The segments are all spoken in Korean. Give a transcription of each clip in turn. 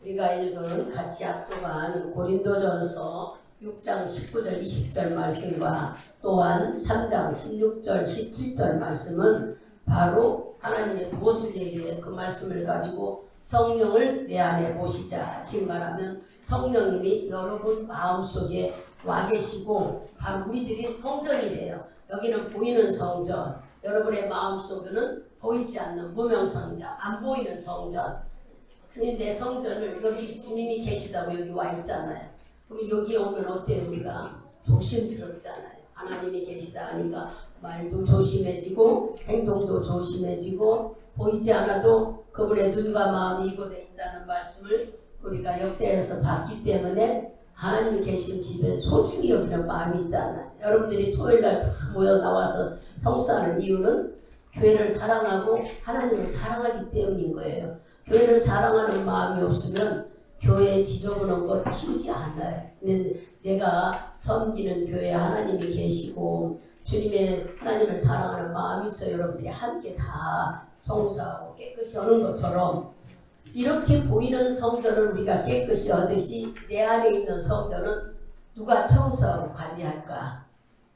우리가 읽은 같이 합독한 고린도전서 6장 19절 20절 말씀과 또한 3장 16절 17절 말씀은 바로 하나님의 무엇을 얘기해요? 그 말씀을 가지고 성령을 내 안에 모시자. 지금 말하면 성령님이 여러분 마음속에 와 계시고 바로 우리들이 성전이래요. 여기는 보이는 성전, 여러분의 마음속에는 보이지 않는 무명 성전, 안 보이는 성전. 그런데 성전을 여기 주님이 계시다고 여기 와 있잖아요. 그럼 여기 오면 어때요? 우리가 조심스럽잖아요. 하나님이 계시다 하니까 말도 조심해지고 행동도 조심해지고 보이지 않아도 그분의 눈과 마음이 이곳에 있다는 말씀을 우리가 역대에서 봤기 때문에 하나님이 계신 집에 소중히 여기는 마음이 있잖아요. 여러분들이 토요일날 다 모여 나와서 성수하는 이유는 교회를 사랑하고 하나님을 사랑하기 때문인 거예요. 교회를 사랑하는 마음이 없으면 교회에 지저분한 거 치우지 않아요. 근데 내가 섬기는 교회에 하나님이 계시고 주님의 하나님을 사랑하는 마음이 있어 여러분들이 함께 다 청소하고 깨끗이 하는 것처럼 이렇게 보이는 성전을 우리가 깨끗이 하듯이 내 안에 있는 성전은 누가 청소하고 관리할까?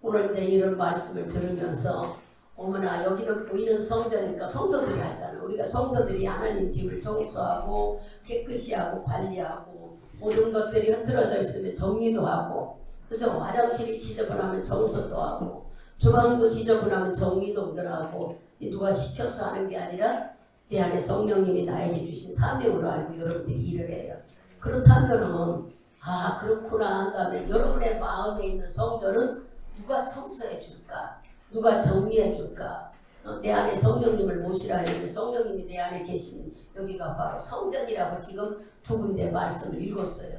오늘 이제 이런 말씀을 들으면서 어머나 여기는 보이는 성전이니까 성도들이 하잖아. 우리가 성도들이 하나님 집을 청소하고 깨끗이 하고 관리하고 모든 것들이 흐트러져 있으면 정리도 하고 그죠? 화장실이 지저분하면 청소도 하고 주방도 지저분하면 정리도 하고 누가 시켜서 하는 게 아니라 내 안에 성령님이 나에게 주신 사명으로 알고 여러분들이 일을 해요. 그렇다면은 그렇구나 한다면 여러분의 마음에 있는 성전은 누가 청소해 줄까? 누가 정리해 줄까? 내 안에 성령님을 모시라 했는데 성령님이 내 안에 계신 여기가 바로 성전이라고 지금 두 군데 말씀을 읽었어요.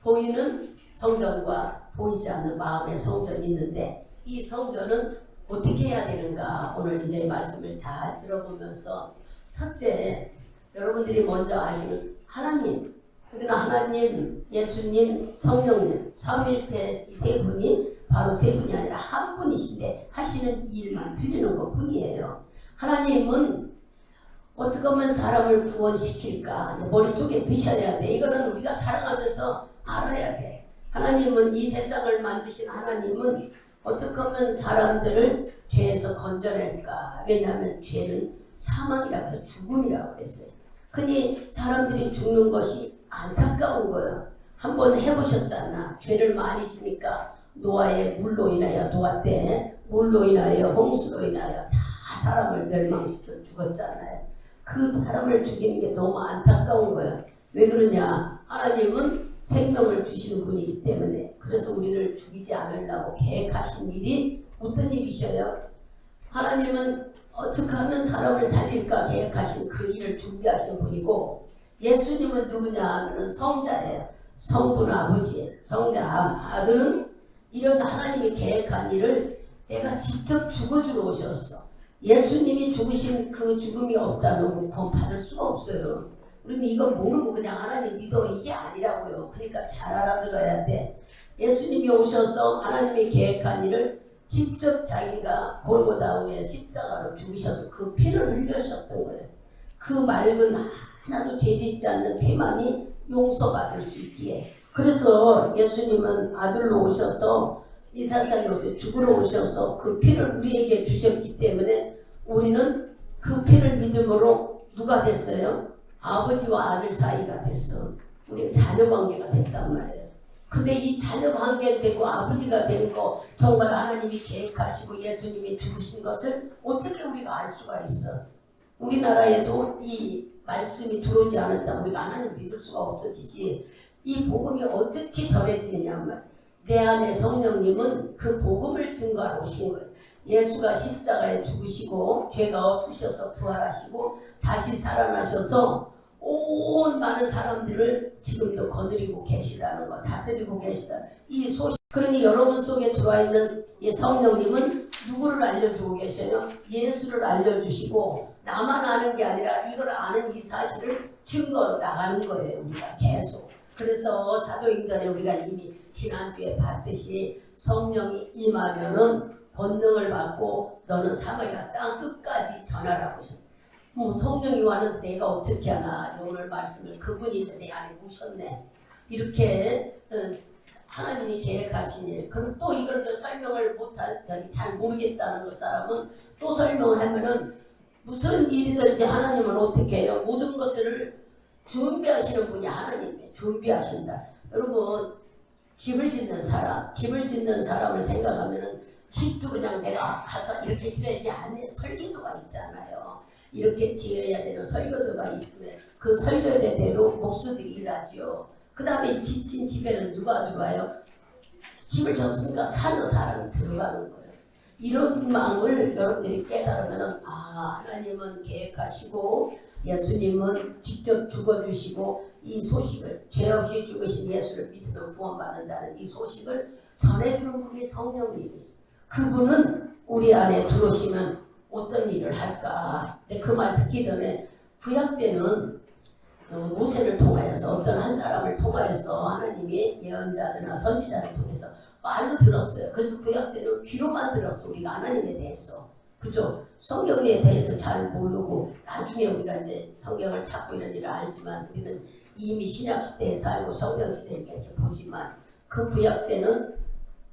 보이는 성전과 보이지 않는 마음의 성전이 있는데 이 성전은 어떻게 해야 되는가? 오늘 이제 말씀을 잘 들어보면서 첫째, 여러분들이 먼저 아시는 하나님, 우리는 하나님, 예수님, 성령님, 삼위일체 이 세 분이 바로 세 분이 아니라 한 분이신데 하시는 일만 드리는 것 뿐이에요. 하나님은 어떻게 하면 사람을 구원시킬까? 이제 머릿속에 드셔야 돼. 이거는 우리가 살아가면서 알아야 돼. 하나님은 이 세상을 만드신 하나님은 어떻게 하면 사람들을 죄에서 건져낼까? 왜냐하면 죄는 사망이라고 해서 죽음이라고 그랬어요. 그니 사람들이 죽는 것이 안타까운 거예요. 한번 해보셨잖아. 죄를 많이 지니까 노아의 물로 인하여 노아 때 물로 인하여 홍수로 인하여 다 사람을 멸망시켜 죽었잖아요. 그 사람을 죽이는 게 너무 안타까운 거예요. 왜 그러냐? 하나님은 생명을 주시는 분이기 때문에 그래서 우리를 죽이지 않으려고 계획하신 일이 어떤 일이셔요? 하나님은 어떻게 하면 사람을 살릴까 계획하신 그 일을 준비하신 분이고 예수님은 누구냐 하면 성자예요. 성분 아버지, 성자 아들은 이런 하나님이 계획한 일을 내가 직접 죽어주러 오셨어. 예수님이 죽으신 그 죽음이 없다면 구원 받을 수가 없어요. 우리는 이걸 모르고 그냥 하나님 믿어 이게 아니라고요. 그러니까 잘 알아들어야 돼. 예수님이 오셔서 하나님이 계획한 일을 직접 자기가 골고다우에 십자가로 죽으셔서 그 피를 흘려주셨던 거예요. 그 맑은 하나도 죄짓지 않는 피만이 용서받을 수 있기에 그래서 예수님은 아들로 오셔서 이 세상에 오셔서 죽으러 오셔서 그 피를 우리에게 주셨기 때문에 우리는 그 피를 믿음으로 누가 됐어요? 아버지와 아들 사이가 됐어. 우리 자녀관계가 됐단 말이에요. 근데 이 자녀관계가 되고 아버지가 된 거 정말 하나님이 계획하시고 예수님이 죽으신 것을 어떻게 우리가 알 수가 있어? 우리나라에도 이 말씀이 들어오지 않았다면 우리가 하나님 믿을 수가 없어지지. 이 복음이 어떻게 전해지느냐면 내 안에 성령님은 그 복음을 증거하러 오신 거예요. 예수가 십자가에 죽으시고 죄가 없으셔서 부활하시고 다시 살아나셔서 온 많은 사람들을 지금도 거느리고 계시다는 거, 다스리고 계시다. 이 소식. 그러니 여러분 속에 들어와 있는 이 성령님은 누구를 알려주고 계셔요? 예수를 알려주시고 나만 아는 게 아니라 이걸 아는 이 사실을 증거로 나가는 거예요. 우리가 계속. 그래서 사도행전에 우리가 이미 지난주에 봤듯이 성령이 임하면은 권능을 받고 너는 사마리아 땅 끝까지 전하라고 하셨어요. 뭐 성령이 왔는데 내가 어떻게 하나. 오늘 말씀을 그분이 내 안에 오셨네. 이렇게 하나님이 계획하신 일. 그럼 또 이걸 또 설명을 못할, 잘 모르겠다는 그 사람은 또 설명을 하면은 무슨 일이든지 하나님은 어떻게 해요? 모든 것들을 준비하시는 분이 하나님이에요. 준비하신다. 여러분, 집을 짓는 사람을 생각하면은 집도 그냥 내가 가서 이렇게 지어야지 안에 설계도가 있잖아요. 이렇게 지어야 되는 설계도가 있으면 그 설계대로 목수들이 일하지요. 그 다음에 집 진 집에는 누가 들어와요? 집을 졌으니까 사는 사람이 들어가는 거예요. 이런 마음을 여러분들이 깨달으면 하나님은 계획하시고 예수님은 직접 죽어주시고 이 소식을 죄 없이 죽으신 예수를 믿으면 구원받는다는 이 소식을 전해주는 분이 성령님이죠. 그분은 우리 안에 들어오시면 어떤 일을 할까? 그 말 듣기 전에 구약 때는 모세를 통하여서 어떤 한 사람을 통하여서 하나님이 예언자들이나 선지자를 통해서 말로 들었어요. 그래서 구약 때는 귀로만 들었어. 우리가 하나님에 대해서. 그죠? 성경에 대해서 잘 모르고 나중에 우리가 이제 성경을 찾고 이런 일을 알지만 우리는 이미 신약시대에 살고 성경시대에 이렇게 보지만 그 구약 때는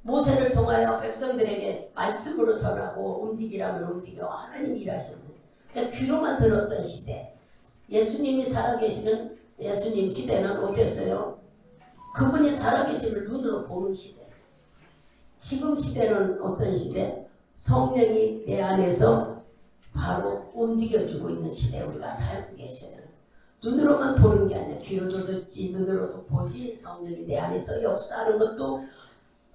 모세를 통하여 백성들에게 말씀으로 전하고 움직이라면 움직여 하나님이 일하시는 거예요. 그러니까 귀로만 들었던 시대. 예수님이 살아계시는 예수님 시대는 어땠어요? 그분이 살아계심을 눈으로 보는 시대. 지금 시대는 어떤 시대? 성령이 내 안에서 바로 움직여주고 있는 시대에 우리가 살고 계셔요. 눈으로만 보는 게 아니라 귀로도 듣지 눈으로도 보지 성령이 내 안에서 역사하는 것도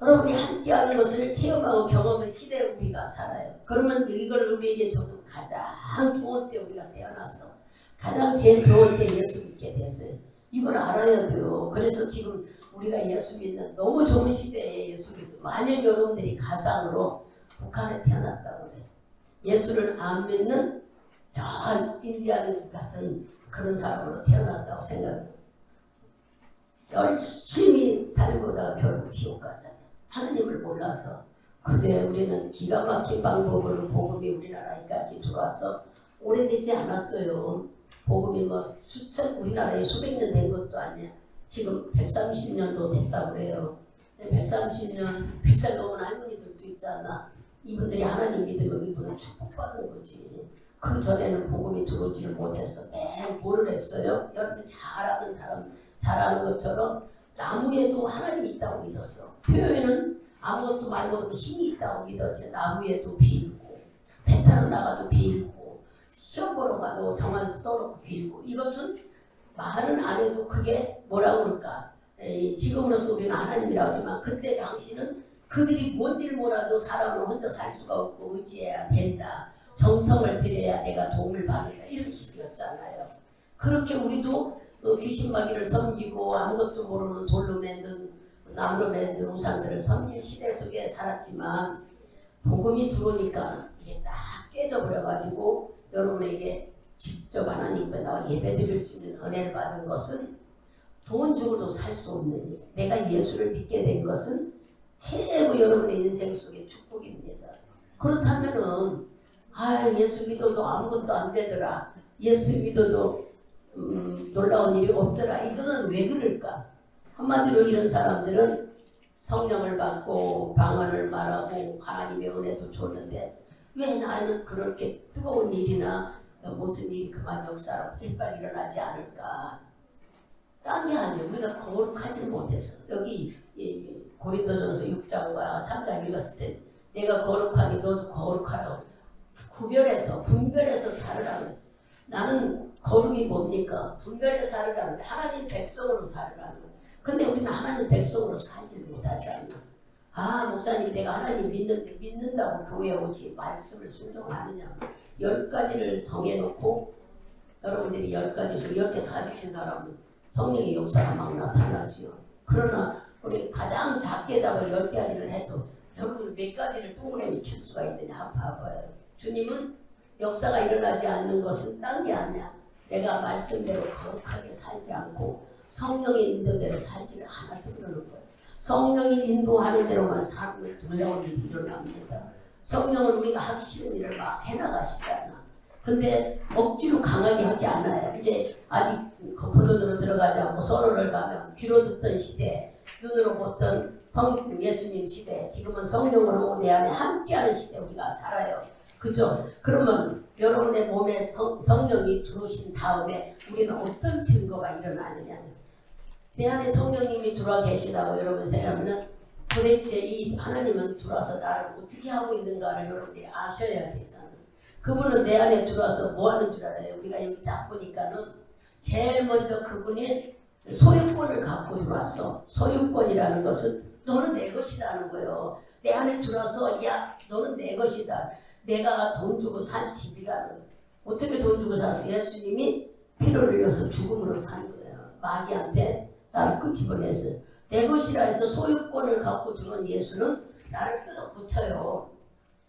여러분이 함께하는 것을 체험하고 경험한 시대에 우리가 살아요. 그러면 이걸 우리에게 저도 가장 좋은 때 우리가 태어나서 가장 제일 좋은 때 예수 믿게 됐어요. 이걸 알아야 돼요. 그래서 지금 우리가 예수 믿는 너무 좋은 시대에 예수 믿고 만일 여러분들이 가상으로 북한에 태어났다고 그래. 예수를 안 믿는 저 인디안 같은 그런 사람으로 태어났다고 생각해요. 열심히 살고다가 결국 지옥 가잖아요. 하나님을 몰라서. 근데 우리는 기가 막힌 방법으로 복음이 우리나라에까지 들어와서 오래되지 않았어요. 복음이 뭐 우리나라에 수백 년 된 것도 아니야. 지금 130년도 됐다고 그래요. 130년, 100살 넘은 할머니들도 있잖아. 이분들이 하나님 믿으면 이분은 축복받은 거지. 그 전에는 복음이 들어오지를 못해서 매일 뭐를 했어요? 여러분 잘 아는 것처럼 나무에도 하나님이 있다고 믿었어. 표현은 아무것도 말고도 신이 있다고 믿었지. 나무에도 빌고 배타로 나가도 빌고 시험 보러 가도 정한수 떠놓고 빌고 이것은 말은 안 해도 그게 뭐라고 그럴까? 지금으로서 우리는 하나님이라고 하지만 그때 당시는 그들이 뭔지를 몰라도 사람은 혼자 살 수가 없고 의지해야 된다. 정성을 들여야 내가 도움을 받는다. 이런 식이었잖아요. 그렇게 우리도 귀신마귀를 섬기고 아무것도 모르는 돌로 만든 나무로 만든 우상들을 섬긴 시대 속에 살았지만 복음이 들어오니까 이게 딱 깨져버려가지고 여러분에게 직접 하나님께 나와 예배 드릴 수 있는 은혜를 받은 것은 돈 주고도 살 수 없는 일. 내가 예수를 믿게 된 것은 최고 여러분의 인생 속의 축복입니다. 그렇다면은 예수 믿어도 아무것도 안 되더라. 예수 믿어도 놀라운 일이 없더라. 이거는 왜 그럴까? 한마디로 이런 사람들은 성령을 받고 방언을 말하고 하나님의 은혜도 줬는데 왜 나는 그렇게 뜨거운 일이나 무슨 일이 그만 역사로 빨리 일어나지 않을까? 딴 게 아니에요. 우리가 거룩하지 못해서. 여기 고린도전서 6장과 3장 읽었을 때 내가 거룩하니 너도 거룩하라고 분별해서 살으라고 그랬어. 나는 거룩이 뭡니까? 분별해서 살으라는 게 하나님 백성으로 살으라는 거예요. 근데 우리는 하나님 백성으로 살지 못하지 않나. 목사님 내가 하나님 믿는다고 교회에 오지 말씀을 순종하느냐. 10가지를 정해놓고 여러분들이 10가지 중 10개 다 지킨 사람은 성령의 역사가 막 나타나지요. 그러나 우리 가장 작게 잡아 10가지를 해도 여러분 몇 가지를 동그라미 칠 수가 있느냐 한번 봐봐요. 주님은 역사가 일어나지 않는 것은 딴 게 아니야. 내가 말씀대로 거룩하게 살지 않고 성령의 인도대로 살지를 않아서 그러는 거예요. 성령이 인도하는 대로만 살면 놀라운 일이 일어납니다. 성령은 우리가 하기 싫은 일을 막 해나가시잖아. 근데 억지로 강하게 하지 않아요. 이제 아직 그 본론으로 들어가지 않고 서론을 가면 귀로 듣던 시대, 눈으로 보던 예수님 시대, 지금은 성령으로 내 안에 함께하는 시대 우리가 살아요. 그죠? 그러면 여러분의 몸에 성령이 들어오신 다음에 우리는 어떤 증거가 일어나느냐. 내 안에 성령님이 들어와 계시다고 여러분 생각하면 도대체 이 하나님은 들어와서 나를 어떻게 하고 있는가를 여러분들이 아셔야 되잖아요. 그분은 내 안에 들어와서 뭐 하는 줄 알아요? 우리가 여기 쫙 보니까는 제일 먼저 그분이 소유권을 갖고 들어왔어. 소유권이라는 것은 너는 내 것이라는 거예요. 내 안에 들어와서 야 너는 내 것이다. 내가 돈 주고 산 집이라는. 어떻게 돈 주고 샀어? 예수님이 피를 흘려서 죽음으로 산 거예요. 마귀한테 나를 끄집어냈어요. 내 것이라 해서 소유권을 갖고 들어온 예수는 나를 뜯어 고쳐요.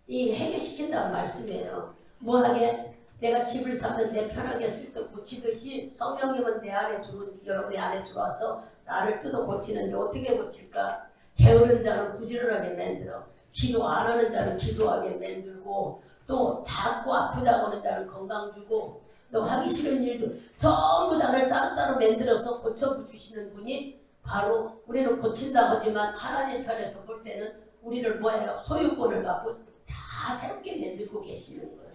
이 해결시킨다는 말씀이에요. 뭐하게? 내가 집을 사면 내 편하게 쓸 때 고치듯이 성령님은 내 안에 여러분의 안에 들어와서 나를 뜯어 고치는데 어떻게 고칠까? 게으른 자는 부지런하게 만들어. 기도 안 하는 자는 기도하게 만들고 또 작고 아프다고 하는 자는 건강 주고 또 하기 싫은 일도 전부 다를 따로따로 만들어서 고쳐주시는 분이 바로 우리는 고친다고 하지만 하나님 편에서 볼 때는 우리를 뭐예요? 소유권을 갖고 다 새롭게 만들고 계시는 거예요.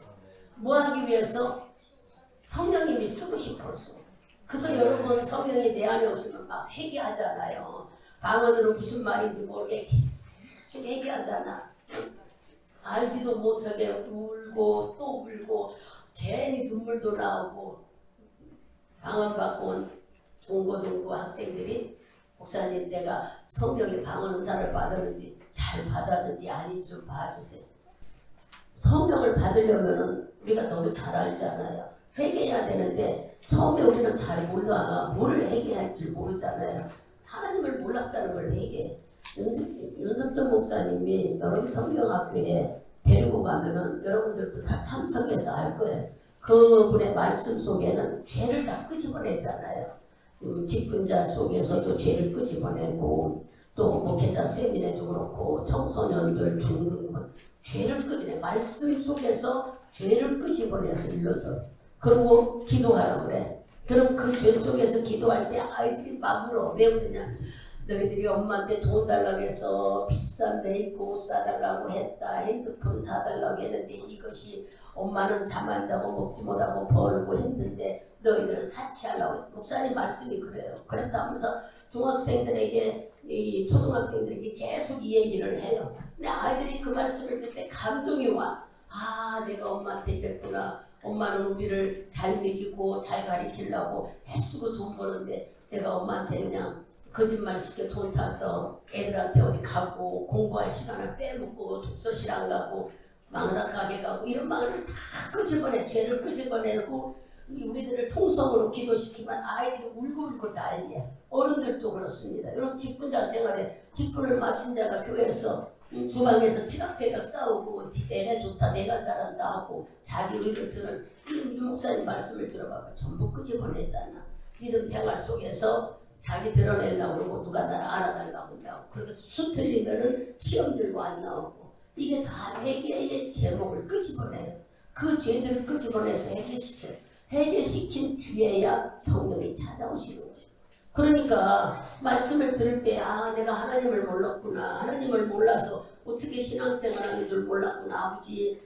뭐 하기 위해서? 성령님이 쓰고 싶어서. 그래서 여러분 성령이 내 안에 오시면 막 회개하잖아요. 방언으로 무슨 말인지 모르게 계속 회개하잖아. 알지도 못하게 울고 또 울고 괜히 눈물도 나오고. 방언 받고 온 중고등부 학생들이 목사님 내가 성령의 방언 은사를 받았는지 잘 받았는지 아닌지 좀 봐주세요. 성령을 받으려면은 우리가 너무 잘 알잖아요. 회개해야 되는데 처음에 우리는 잘 몰라. 뭘 회개할지 모르잖아요. 하나님을 몰랐다는 걸 회개해. 윤석준 목사님이 여러분 성경학교에 데리고 가면은 여러분들도 다 참석해서 알 거예요. 그분의 말씀 속에는 죄를 다 끄집어내잖아요. 직분자 속에서도 죄를 끄집어내고 또 목회자 세미네도 그렇고 청소년들 중등 죄를 끄집어내. 말씀 속에서 죄를 끄집어내서 일러줘. 그리고 기도하라고 그래. 그럼 그 죄 속에서 기도할 때 아이들이 막 울어. 왜 그러냐? 너희들이 엄마한테 돈 달라고 했어. 비싼 메이크업 사달라고 했다. 핸드폰 사달라고 했는데 이것이 엄마는 잠 안 자고 먹지 못하고 벌고 했는데 너희들은 사치하려고. 목사님 말씀이 그래요. 그랬다면서 중학생들에게 이 초등학생들에게 계속 이 얘기를 해요. 근데 아이들이 그 말씀을 듣을 때 감동이 와. 아 내가 엄마한테 이랬구나. 엄마는 우리를 잘 먹이고 잘 가르치려고 애쓰고 돈 버는데 내가 엄마한테 그냥 거짓말 시켜 돈 타서 애들한테 어디 가고 공부할 시간을 빼먹고 독서실 안 가고 망나니 가게 가고 이런 망을 다 끄집어내. 죄를 끄집어내고 우리들을 통성으로 기도시키면 아이들이 울고 난리야. 어른들도 그렇습니다. 여러분 직분자 생활에 직분을 마친 자가 교회에서 주방에서 티격태격 싸우고 내가 좋다 내가 잘한다 하고 자기 의를 들은 이 목사님 말씀을 들어봐봐. 전부 끄집어내잖아. 믿음 생활 속에서 자기 드러내려고 그러고 누가 나를 알아달라고 한다고. 그래서 수 틀리면은 시험 들고 안 나오고. 이게 다 회개의 제목을 끄집어내요. 그 죄들을 끄집어내서 회개시켜요. 회개시킨 뒤에야 성령이 찾아오시는 거예요. 그러니까 말씀을 들을 때 아 내가 하나님을 몰랐구나. 하나님을 몰라서 어떻게 신앙생활하는 줄 몰랐구나. 아버지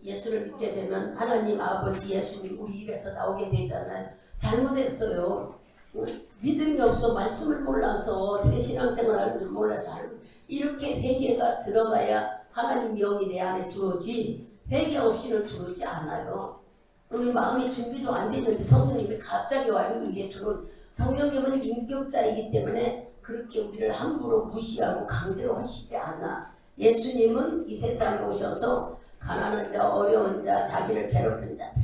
예수를 믿게 되면 하나님 아버지 예수님 우리 입에서 나오게 되잖아요. 잘못했어요. 믿음이 없어 말씀을 몰라서 어떻게 신앙생활하는 줄 몰라서 이렇게 회개가 들어가야 하나님 영이 내 안에 들어오지 회개 없이는 들어오지 않아요. 우리 마음이 준비도 안 되는데 성령님이 갑자기 와요. 이게 들어온 성령님은 인격자이기 때문에 그렇게 우리를 함부로 무시하고 강제로 하시지 않아. 예수님은 이 세상에 오셔서 가난한 자, 어려운 자, 자기를 괴롭히는 자 다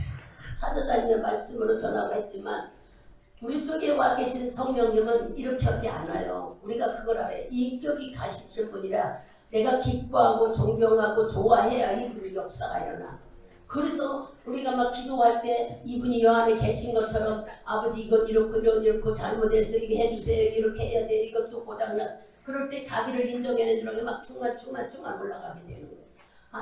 찾아다니며 말씀으로 전하고 했지만 우리 속에 와 계신 성령님은 이렇게 하지 않아요. 우리가 그걸 알아요. 인격이 가시칠 분이라 내가 기뻐하고 존경하고 좋아해야 이분의 역사가 일어나. 그래서 우리가 막 기도할 때 이분이 여 안에 계신 것처럼 아버지 이건 이렇고 잘못했어 이거 해주세요 이렇게 해야 돼요 이것도 고장났어. 그럴 때 자기를 인정해내주려고 막 중간 올라가게 되는 거예요.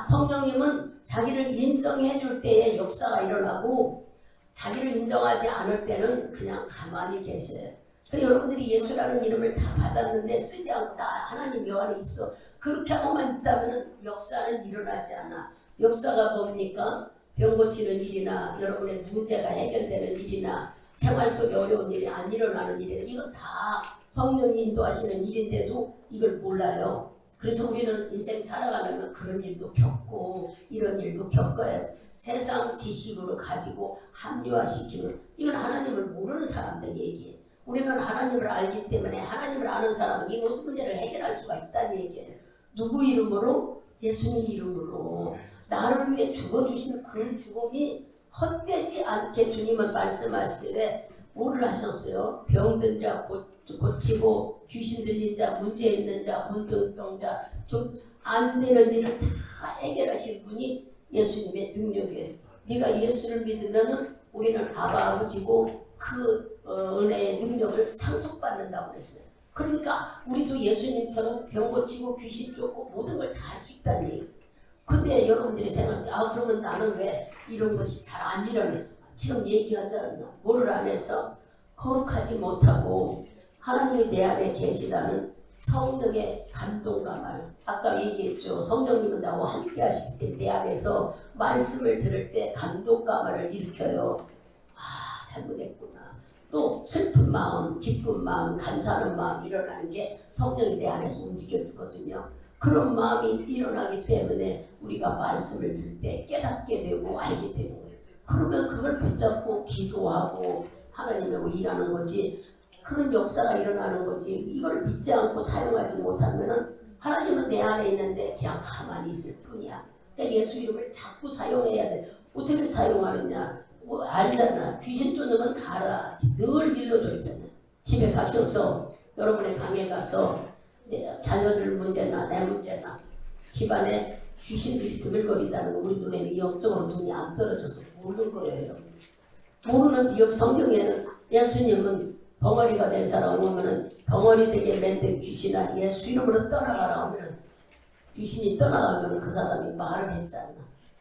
성령님은 자기를 인정해 줄 때에 역사가 일어나고 자기를 인정하지 않을 때는 그냥 가만히 계셔요. 그러니까 여러분들이 예수라는 이름을 다 받았는데 쓰지 않고 나 하나님 여 안에 있어. 그렇게 하고만 있다면 역사는 일어나지 않아. 역사가 뭡니까? 병 고치는 일이나 여러분의 문제가 해결되는 일이나 생활 속에 어려운 일이 안 일어나는 일이나 이거 다 성령이 인도하시는 일인데도 이걸 몰라요. 그래서 우리는 인생 살아가려면 그런 일도 겪고 이런 일도 겪어야 세상 지식으로 가지고 합리화시키는 이건 하나님을 모르는 사람들 얘기예요. 우리는 하나님을 알기 때문에 하나님을 아는 사람은 이 모든 문제를 해결할 수가 있다는 얘기예요. 누구 이름으로? 예수님 이름으로. 나를 위해 죽어주신 그 죽음이 헛되지 않게 주님은 말씀하시길래 뭐를 하셨어요? 병든 자 고치고 귀신 들린 자 문제 있는 자 문둥병자 좀 안 되는 일을 다 해결하신 분이 예수님의 능력이에요. 네가 예수를 믿으면 우리는 아버지고 그 은혜의 능력을 상속받는다고 그랬어요. 그러니까 우리도 예수님처럼 병 고치고 귀신 쫓고 모든 걸 다 할 수 있다는 얘기. 근데 여러분들이 생각해 그러면 나는 왜 이런 것이 잘 안 일어나? 지금 얘기하잖아. 뭐를 안 해서 거룩하지 못하고 하나님이 내 안에 계시다는 성령의 감동과 말. 아까 얘기했죠. 성령님은 나와 함께 하시기 때문에 내 안에서 말씀을 들을 때 감동과 말을 일으켜요. 잘못했구나. 또 슬픈 마음, 기쁜 마음, 감사하는 마음 일어나는 게 성령이 내 안에서 움직여주거든요. 그런 마음이 일어나기 때문에 우리가 말씀을 들을 때 깨닫게 되고 알게 되는 거예요. 그러면 그걸 붙잡고 기도하고 하나님하고 일하는 거지. 그런 역사가 일어나는 거지. 이걸 믿지 않고 사용하지 못하면은 하나님은 내 안에 있는데 그냥 가만히 있을 뿐이야. 그러니까 예수 이름을 자꾸 사용해야 돼. 어떻게 사용하느냐? 뭐 알잖아. 귀신 쫓는 다 알아. 늘 일러줘 있잖아. 집에 가셔서 여러분의 방에 가서 자녀들 문제나 내 문제나 집안에 귀신들이 드글거리다는 거 우리 눈에 영적으로 눈이 안 떨어져서 모르는 거예요. 모르는 뒤에 성경에는 예수님은 벙어리가 된 사람 오면은 벙어리 되게 만든 귀신아 예수 이름으로 떠나가라 하면은 귀신이 떠나가면 그 사람이 말을 했잖아.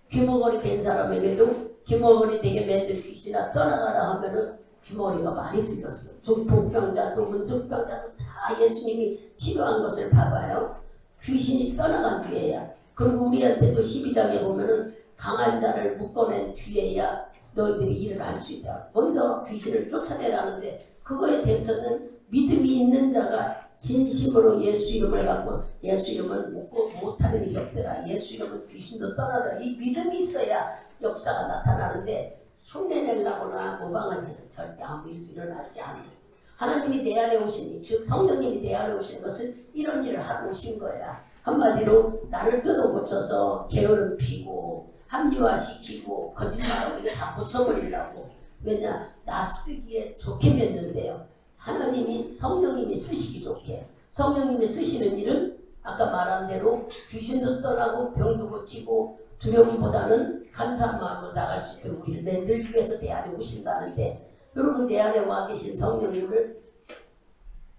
귀머거리 된 사람에게도 귀머거리 되게 만든 귀신아 떠나가라 하면은 귀머거리가 많이 들렸어. 중풍병자도 문둥병자도 다 예수님이 치료한 것을 봐봐요. 귀신이 떠나간 뒤에야. 그리고 우리한테도 12장에 보면은 강한 자를 묶어낸 뒤에야 너희들이 일을 할 수 있다. 먼저 귀신을 쫓아내라는데 그거에 대해서는 믿음이 있는 자가 진심으로 예수 이름을 갖고 예수 이름은 못하는 일이 없더라. 예수 이름은 귀신도 떠나더라. 이 믿음이 있어야 역사가 나타나는데 흉내내려거나 모방하지는 절대 아무 일도 일어나지 않아요. 하나님이 내 안에 오시니 즉 성령님이 내 안에 오신 것은 이런 일을 하고 오신 거야. 한마디로 나를 뜯어고쳐서 게으름 피고 합리화시키고 거짓말하고 이거 다 고쳐버리려고. 왜냐? 나 쓰기에 좋게 맺는데요. 하나님이 성령님이 쓰시기 좋게. 성령님이 쓰시는 일은 아까 말한 대로 귀신도 떠나고 병도 고치고 두려움보다는 감사한 마음으로 나갈 수 있도록 우리를 만들기 위해서 내 안에 오신다는데 여러분 내 안에 와 계신 성령님을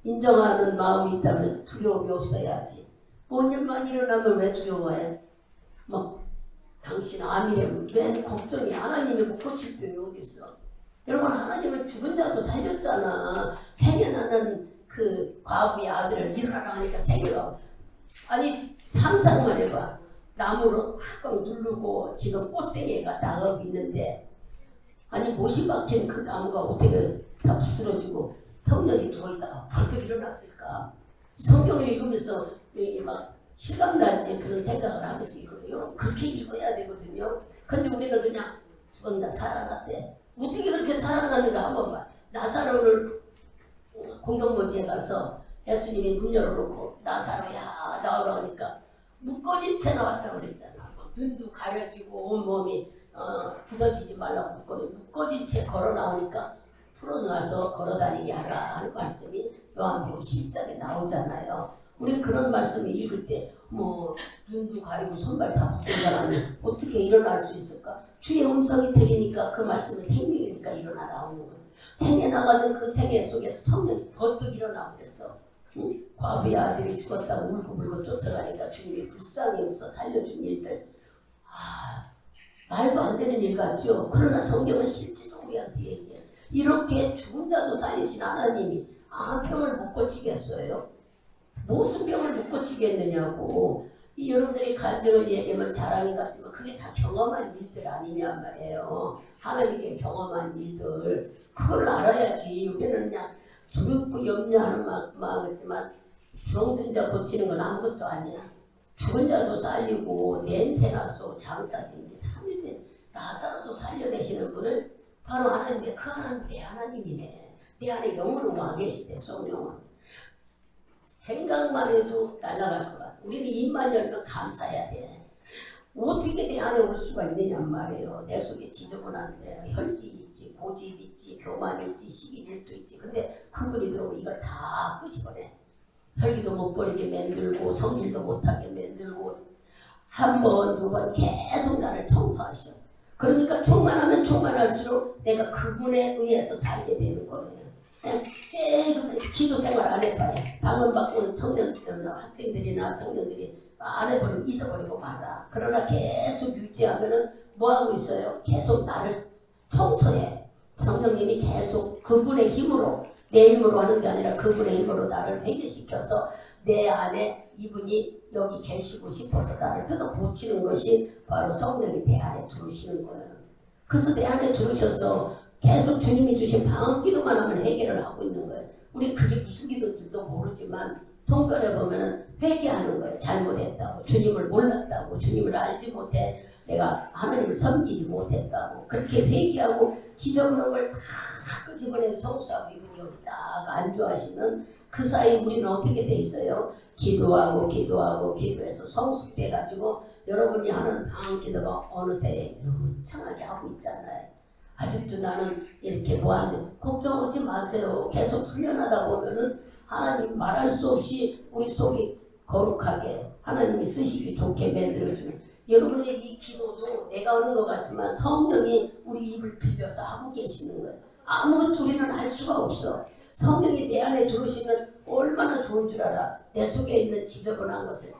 인정하는 마음이 있다면 두려움이 없어야지. 뭔 일만 일어나면 왜 두려워해? 당신 암이라면 왜 걱정이 하나님이 못 고칠 병이 어디 있어? 여러분 하나님은 죽은 자도 살렸잖아. 생애나는 그 과부의 아들을 일어나라 하니까 생애가 아니 상상만 해봐. 나무로 확 누르고 지금 꽃생애가 나가고 있는데 아니 못이 박힌 그 나무가 어떻게 다 부스러지고 청년이 누워있다가 벌떡 일어났을까? 성경을 읽으면서 막 실감나지 그런 생각을 하면서 읽어요. 그렇게 읽어야 되거든요. 근데 우리는 그냥 죽었나 살아났대. 어떻게 그렇게 살아나는가 한번 봐. 나사로를 공동모지에 가서 예수님이 문 열어놓고 나사로야 나오라 하니까 묶어진 채 나왔다고 그랬잖아. 눈도 가려지고 온몸이 굳어지지 말라고 묶어진 채 걸어 나오니까 풀어놔서 걸어다니게 하라 하는 말씀이 요한복음 10장에 나오잖아요. 우리 그런 말씀을 읽을 때 눈도 가리고 손발 다 묶은 사람이 어떻게 일어날 수 있을까? 주의 음성이 들리니까 그 말씀이 생명이니까 일어나 나오는 거예요. 생에 나가던 그 생애 속에서 청년이 버뜩 일어나고 그랬어. 과부의 아들이 죽었다고 울고불고 쫓아가니까 주님이 불쌍히 없어 살려준 일들. 말도 안 되는 일 같죠. 그러나 성경은 실제적으로 우리한테 얘기해요. 이렇게 죽은 자도 살리신 하나님이 암병을 못 고치겠어요? 무슨 병을 못 고치겠느냐고. 이 여러분들이 간증을 얘기하면 자랑이 같지만 그게 다 경험한 일들 아니냐 말이에요. 하나님께 경험한 일들. 그걸 알아야지. 우리는 그냥 두렵고 염려하는 마음이지만 병든 자 고치는 건 아무것도 아니야. 죽은 자도 살리고 냄새나서 장사진 지 3일 된 나사로도 살려내시는 분을 바로 하나님의 그 하나님 내 하나님이네. 내 안에 영으로 와 계시대. 성령은. 생각만 해도 날아갈 것 같아. 우리는 입만 열면 감사해야 돼. 어떻게 내 안에 올 수가 있느냐 말이에요. 내 속에 지저분한데 혈기 있지, 고집 있지, 교만 있지, 시기 질투 있지. 근데 그분이 들어오면 이걸 다 끄집어내. 혈기도 못 버리게 만들고 성질도 못하게 만들고 한 번, 두 번 계속 나를 청소하셔. 그러니까 충만하면 충만할수록 내가 그분에 의해서 살게 되는 거예요. 기도 생활 안 해봐요. 방언 받고 오는 학생들이나 청년들이 안 해버리면 잊어버리고 말아. 그러나 계속 유지하면은 뭐 하고 있어요? 계속 나를 청소해. 성령님이 계속 그분의 힘으로, 내 힘으로 하는 게 아니라 그분의 힘으로 나를 회개시켜서 내 안에 이분이 여기 계시고 싶어서 나를 뜯어 고치는 것이 바로 성령이 내 안에 들어오시는 거예요. 그래서 내 안에 들어오셔서 계속 주님이 주신 방언 기도만 하면 해결을 하고 있는 거예요. 우리 그게 무슨 기도인지도 모르지만 통변해 보면은 회개하는 거예요. 잘못했다고, 주님을 몰랐다고, 주님을 알지 못해, 내가 하나님을 섬기지 못했다고. 그렇게 회개하고 지저분한 걸 다 끄집어내서 청소하고 이분이 여기 딱 안주하시면 그 사이 우리는 어떻게 돼 있어요? 기도하고 기도해서 성숙돼가지고 여러분이 하는 방언 기도가 어느새 유창하게 하고 있잖아요. 아직도 나는 이렇게 뭐하는데 걱정하지 마세요. 계속 훈련하다 보면은 하나님 말할 수 없이 우리 속이 거룩하게 하나님이 쓰시기 좋게 만들어주는 여러분의 이 기도도 내가 하는 것 같지만 성령이 우리 입을 빌려서 하고 계시는 거예요. 아무것도 우리는 할 수가 없어. 성령이 내 안에 들어오시면 얼마나 좋은 줄 알아. 내 속에 있는 지저분한 것을 다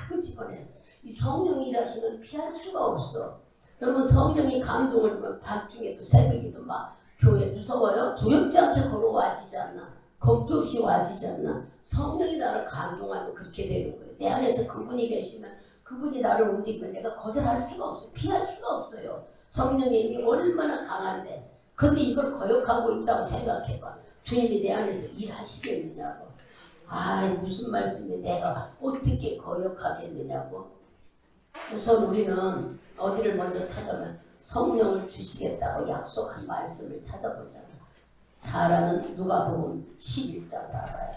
끄집어내서 이 성령이 일하시면 피할 수가 없어. 여러분 성령이 감동을 주면 밤중에도 새벽에도 막 교회 무서워요? 두렵지 않게 걸어와지지 않나? 겁도 없이 와지지 않나? 성령이 나를 감동하면 그렇게 되는 거예요. 내 안에서 그분이 계시면 그분이 나를 움직이면 내가 거절할 수가 없어요. 피할 수가 없어요. 성령의 힘이 얼마나 강한데. 근데 이걸 거역하고 있다고 생각해봐. 주님이 내 안에서 일하시겠느냐고. 무슨 말씀이 내가 어떻게 거역하겠느냐고. 우선 우리는 어디를 먼저 찾아면 성령을 주시겠다고 약속한 말씀을 찾아보잖아. 잘하는 누가복음 11장 알아요.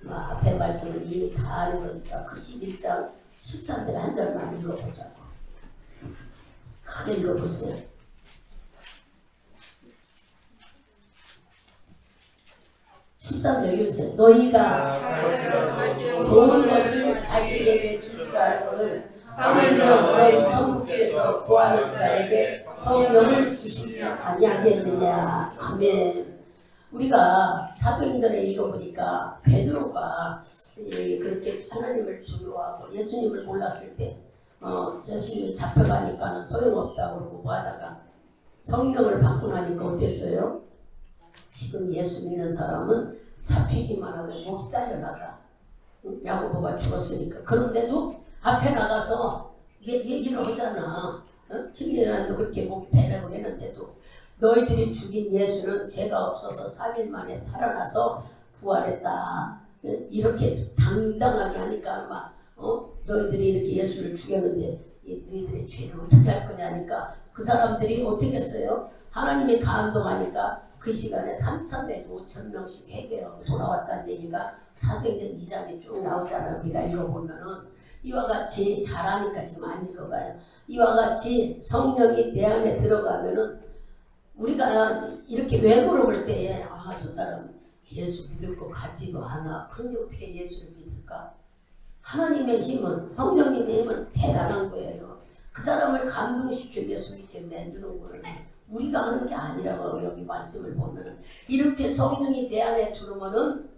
앞에 말씀은 이미 다 아는 거니까 그 11장 13절 한 절만 읽어보자고. 크게 읽어보세요. 읽으세요. 너희가 좋은 것을 자식에게 줄 줄 알거늘 하물며 너희 천국에서 구하는 자에게 성령을 주시지 아니하겠느냐. 아멘. 우리가 사도행전에 읽어보니까 베드로가 그렇게 하나님을 두려워하고 예수님을 몰랐을 때 예수님이 잡혀가니까는 소용없다고 그러고 뭐 하다가 성령을 받고 나니까 어땠어요? 지금 예수 믿는 사람은 잡히기만 하고 목이 잘려나가. 야고보가 죽었으니까. 그런데도 앞에 나가서 얘기를 하잖아. 증인한도 그렇게 목이 베내고 했는데도 너희들이 죽인 예수는 죄가 없어서 3일 만에 살아나서 부활했다. 이렇게 당당하게 하니까 막 너희들이 이렇게 예수를 죽였는데 너희들의 죄를 어떻게 할 거냐니까 그 사람들이 어떻게 했어요? 하나님이 감동하니까 그 시간에 3,000 내지 5,000명씩 회개하고 돌아왔다는 얘기가 사도행전 2장에 쭉 나오잖아요. 우리가 읽어보면은 이와 같이 잘하니까 지금 안 읽어가요. 이와 같이 성령이 내 안에 들어가면은 우리가 이렇게 왜 물어볼 때에 저 사람 예수 믿을 것 같지도 않아. 그런데 어떻게 예수를 믿을까? 하나님의 힘은 성령님의 힘은 대단한 거예요. 그 사람을 감동시켜 예수 믿게 만드는 거예요. 우리가 하는 게 아니라고 여기 말씀을 보면은 이렇게 성령이 내 안에 들어오면은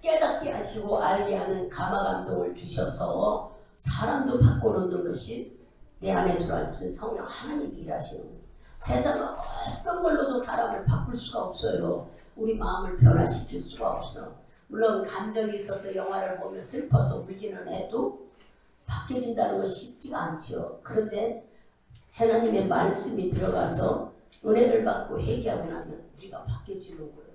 깨닫게 하시고 알게 하는 감화 감동을 주셔서 사람도 바꿔놓는 것이 내 안에 들어앉은 성령 하나님이 일하시는 거예요. 세상은 어떤 걸로도 사람을 바꿀 수가 없어요. 우리 마음을 변화시킬 수가 없어. 물론 감정이 있어서 영화를 보며 슬퍼서 울기는 해도 바뀌어진다는 건 쉽지가 않죠. 그런데 하나님의 말씀이 들어가서 은혜를 받고 회개하고 나면 우리가 바뀌어지는 거예요.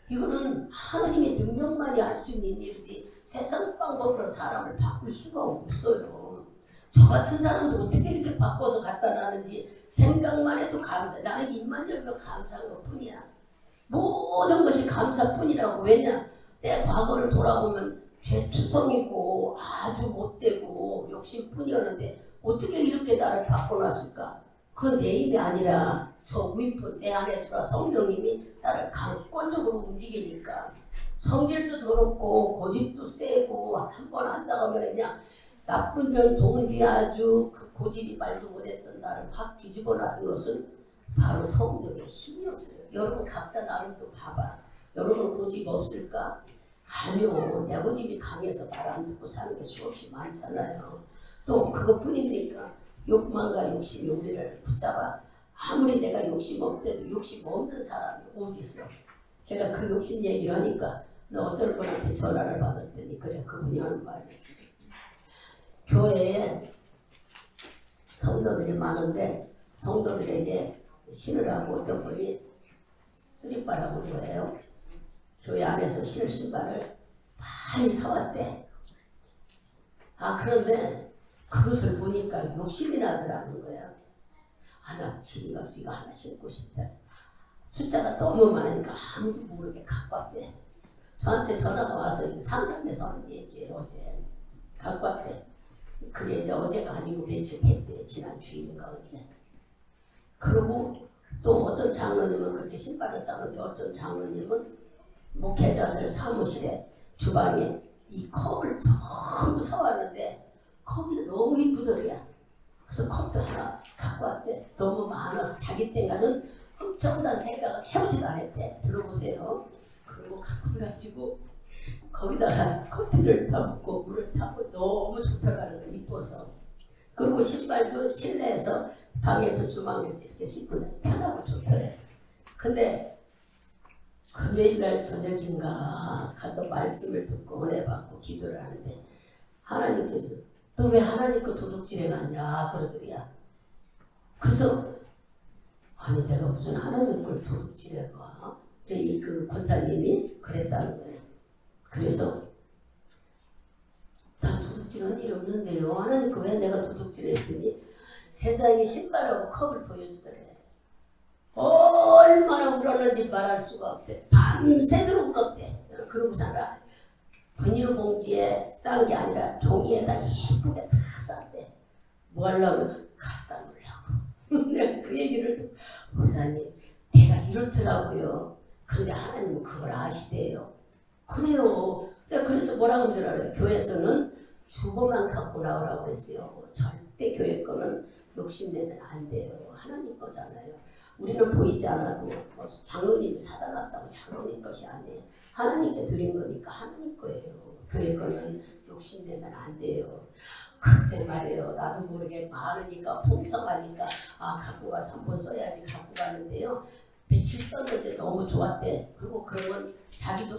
이거는 하나님의 능력만이 할 수 있는 일이지 세상 방법으로 사람을 바꿀 수가 없어요. 저 같은 사람도 어떻게 이렇게 바꿔서 갖다 놨는지 생각만 해도 감사해. 나는 입만 열면 감사한 것 뿐이야. 모든 것이 감사뿐이라고. 왜냐? 내 과거를 돌아보면 죄투성이고 아주 못되고 욕심뿐이었는데 어떻게 이렇게 나를 바꿔놨을까? 그건 내 힘이 아니라 저 위뿐 내 안에 들어와 성령님이 나를 강권적으로 움직이니까. 성질도 더럽고 고집도 세고 한 번 한다고 하면 그냥 나쁜 점 좋은지 아주 그 고집이 말도 못했던 나를 확 뒤집어 놨던 것은 바로 성령의 힘이었어요. 여러분 각자 나름도 봐봐. 여러분 고집 없을까? 아니요. 내 고집이 강해서 말 안 듣고 사는 게 수없이 많잖아요. 또 그것뿐입니까? 욕망과 욕심이 우리를 붙잡아. 아무리 내가 욕심 없대도 욕심 없는 사람이 어디 있어? 제가 그 욕심 얘기를 하니까 어떤 분한테 전화를 받았더니 그래 그분이 하는 말이에요. 교회에 성도들이 많은데 성도들에게 신으라고 어떤 분이 수리바라고 한 거예요. 교회 안에서 신을 신발을 많이 사왔대. 그런데 그것을 보니까 욕심이 나더라는 거야. 나도 집에 가서 이거 하나 신고 싶다. 숫자가 너무 많으니까 아무도 모르게 갖고 왔대. 저한테 전화가 와서 상담에서 하는 얘기예요. 어제 갖고 왔대. 그게 이제 어제가 아니고 며칠 했대. 지난 주일인가 어제. 그리고 또 어떤 장로님은 그렇게 신발을 사는데 어떤 장로님은 목회자들 사무실에 주방에 이 컵을 전부 사왔는데 컵이 너무 이쁘더래야. 그래서 컵도 하나 갖고 왔대. 너무 많아서 자기 땐가는 훔쳐온다는 생각을 해보지도 않았대. 들어보세요. 그리고 갖고 가지고 거기다가 커피를 타먹고 물을 타고 너무 좋다가는 거 이뻐서. 그리고 신발도 실내에서 방에서 주방에서 이렇게 신고 편하고 좋더래. 근데 금요일날 저녁인가 가서 말씀을 듣고 은혜 받고 기도를 하는데 하나님께서 너 왜 하나님 거 도둑질해 갔냐 그러더래야. 그래서 아니 내가 무슨 하나님 걸 도둑질해 가? 이제 그 권사님이 그랬다는 거예요. 그래서 난 도둑질한 일이 없는데요. 하나님 거 왜 내가 도둑질해 했더니 세상에 신발하고 컵을 보여주더래. 얼마나 울었는지 말할 수가 없대. 밤새도록 울었대. 그러고 살아. 비닐봉지에 싼 게 아니라 종이에다 예쁘게 다 쌌대. 뭐 하려고? 갖다 놓으려고. 내가 그 얘기를 듣고 목사님 내가 이렇더라고요. 근데 하나님은 그걸 아시대요. 그래요. 그래서 뭐라고 하는 줄 알아요? 교회에서는 주보만 갖고 나오라고 했어요. 절대 교회 거는 욕심내면 안 돼요. 하나님 거잖아요. 우리는 보이지 않아도 뭐 장로님이 사다 놨다고 장로님 것이 아니에요. 하나님께 드린 거니까 하나님 거예요. 교회 거는 욕심내면 안 돼요. 글쎄 말이에요. 나도 모르게 많으니까 풍성하니까 갖고 가서 한번 써야지 갖고 가는데요. 며칠 썼는데 너무 좋았대. 그리고 그런 건 자기도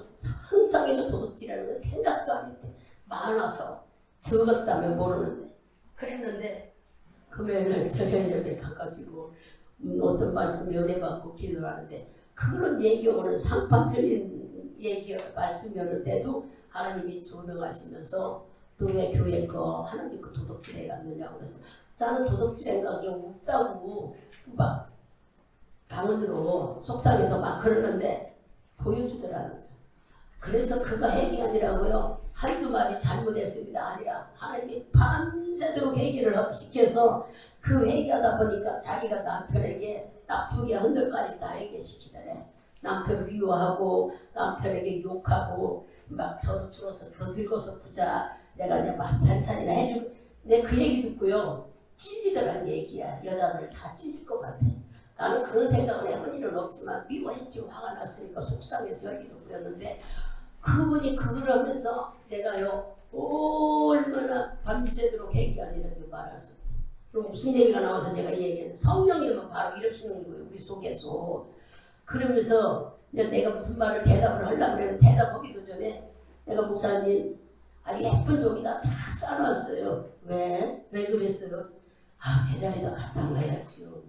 항상에는 도둑질하는 건 생각도 안 했대. 많아서 적었다면 모르는데. 그랬는데 금요일날 저녁 예배 가가지고 어떤 말씀 연애 받고 기도를 하는데 그런 얘기 오는 상판 틀린 얘기 말씀이 오는 때도 하나님이 조명하시면서 또 왜 교회 거 하나님 거 도둑질해 갔느냐고 그래서 나는 도둑질한 게 없다고 막 방언으로 속상해서 막 그러는데 보여주더라는 거예요. 그래서 그가 회개하니라고요. 한두 마디 잘못했습니다 아니라 하나님이 밤새도록 회개를 시켜서 그 회개하다 보니까 자기가 남편에게 나쁘게 한 것까지 다 회개시키더래. 남편 미워하고 남편에게 욕하고 막 저도 줄어서 더 늙어서 보자 내가 이제 막 반찬이나 해주고 내 그 얘기 듣고요 찔리더란 얘기야. 여자들 다 찔릴 것 같아. 나는 그런 생각을 해본 일은 없지만 미워했지. 화가 났으니까 속상해서 열기도 부렸는데 그분이 그걸 하면서 내가요 얼마나 밤새도록 회개하니라도 말할 수 없다. 그럼 무슨 얘기가 나와서 제가 이 얘기는 성령님은 바로 이러시는 거예요. 우리 속에서. 그러면서 이제 내가 무슨 말을 대답을 하려고 그랬는데 대답하기도 전에 내가 목사님 아주 예쁜 종이다 다 싸놨어요. 왜? 왜 그랬어요? 아, 제자리다 갖다 놔야죠.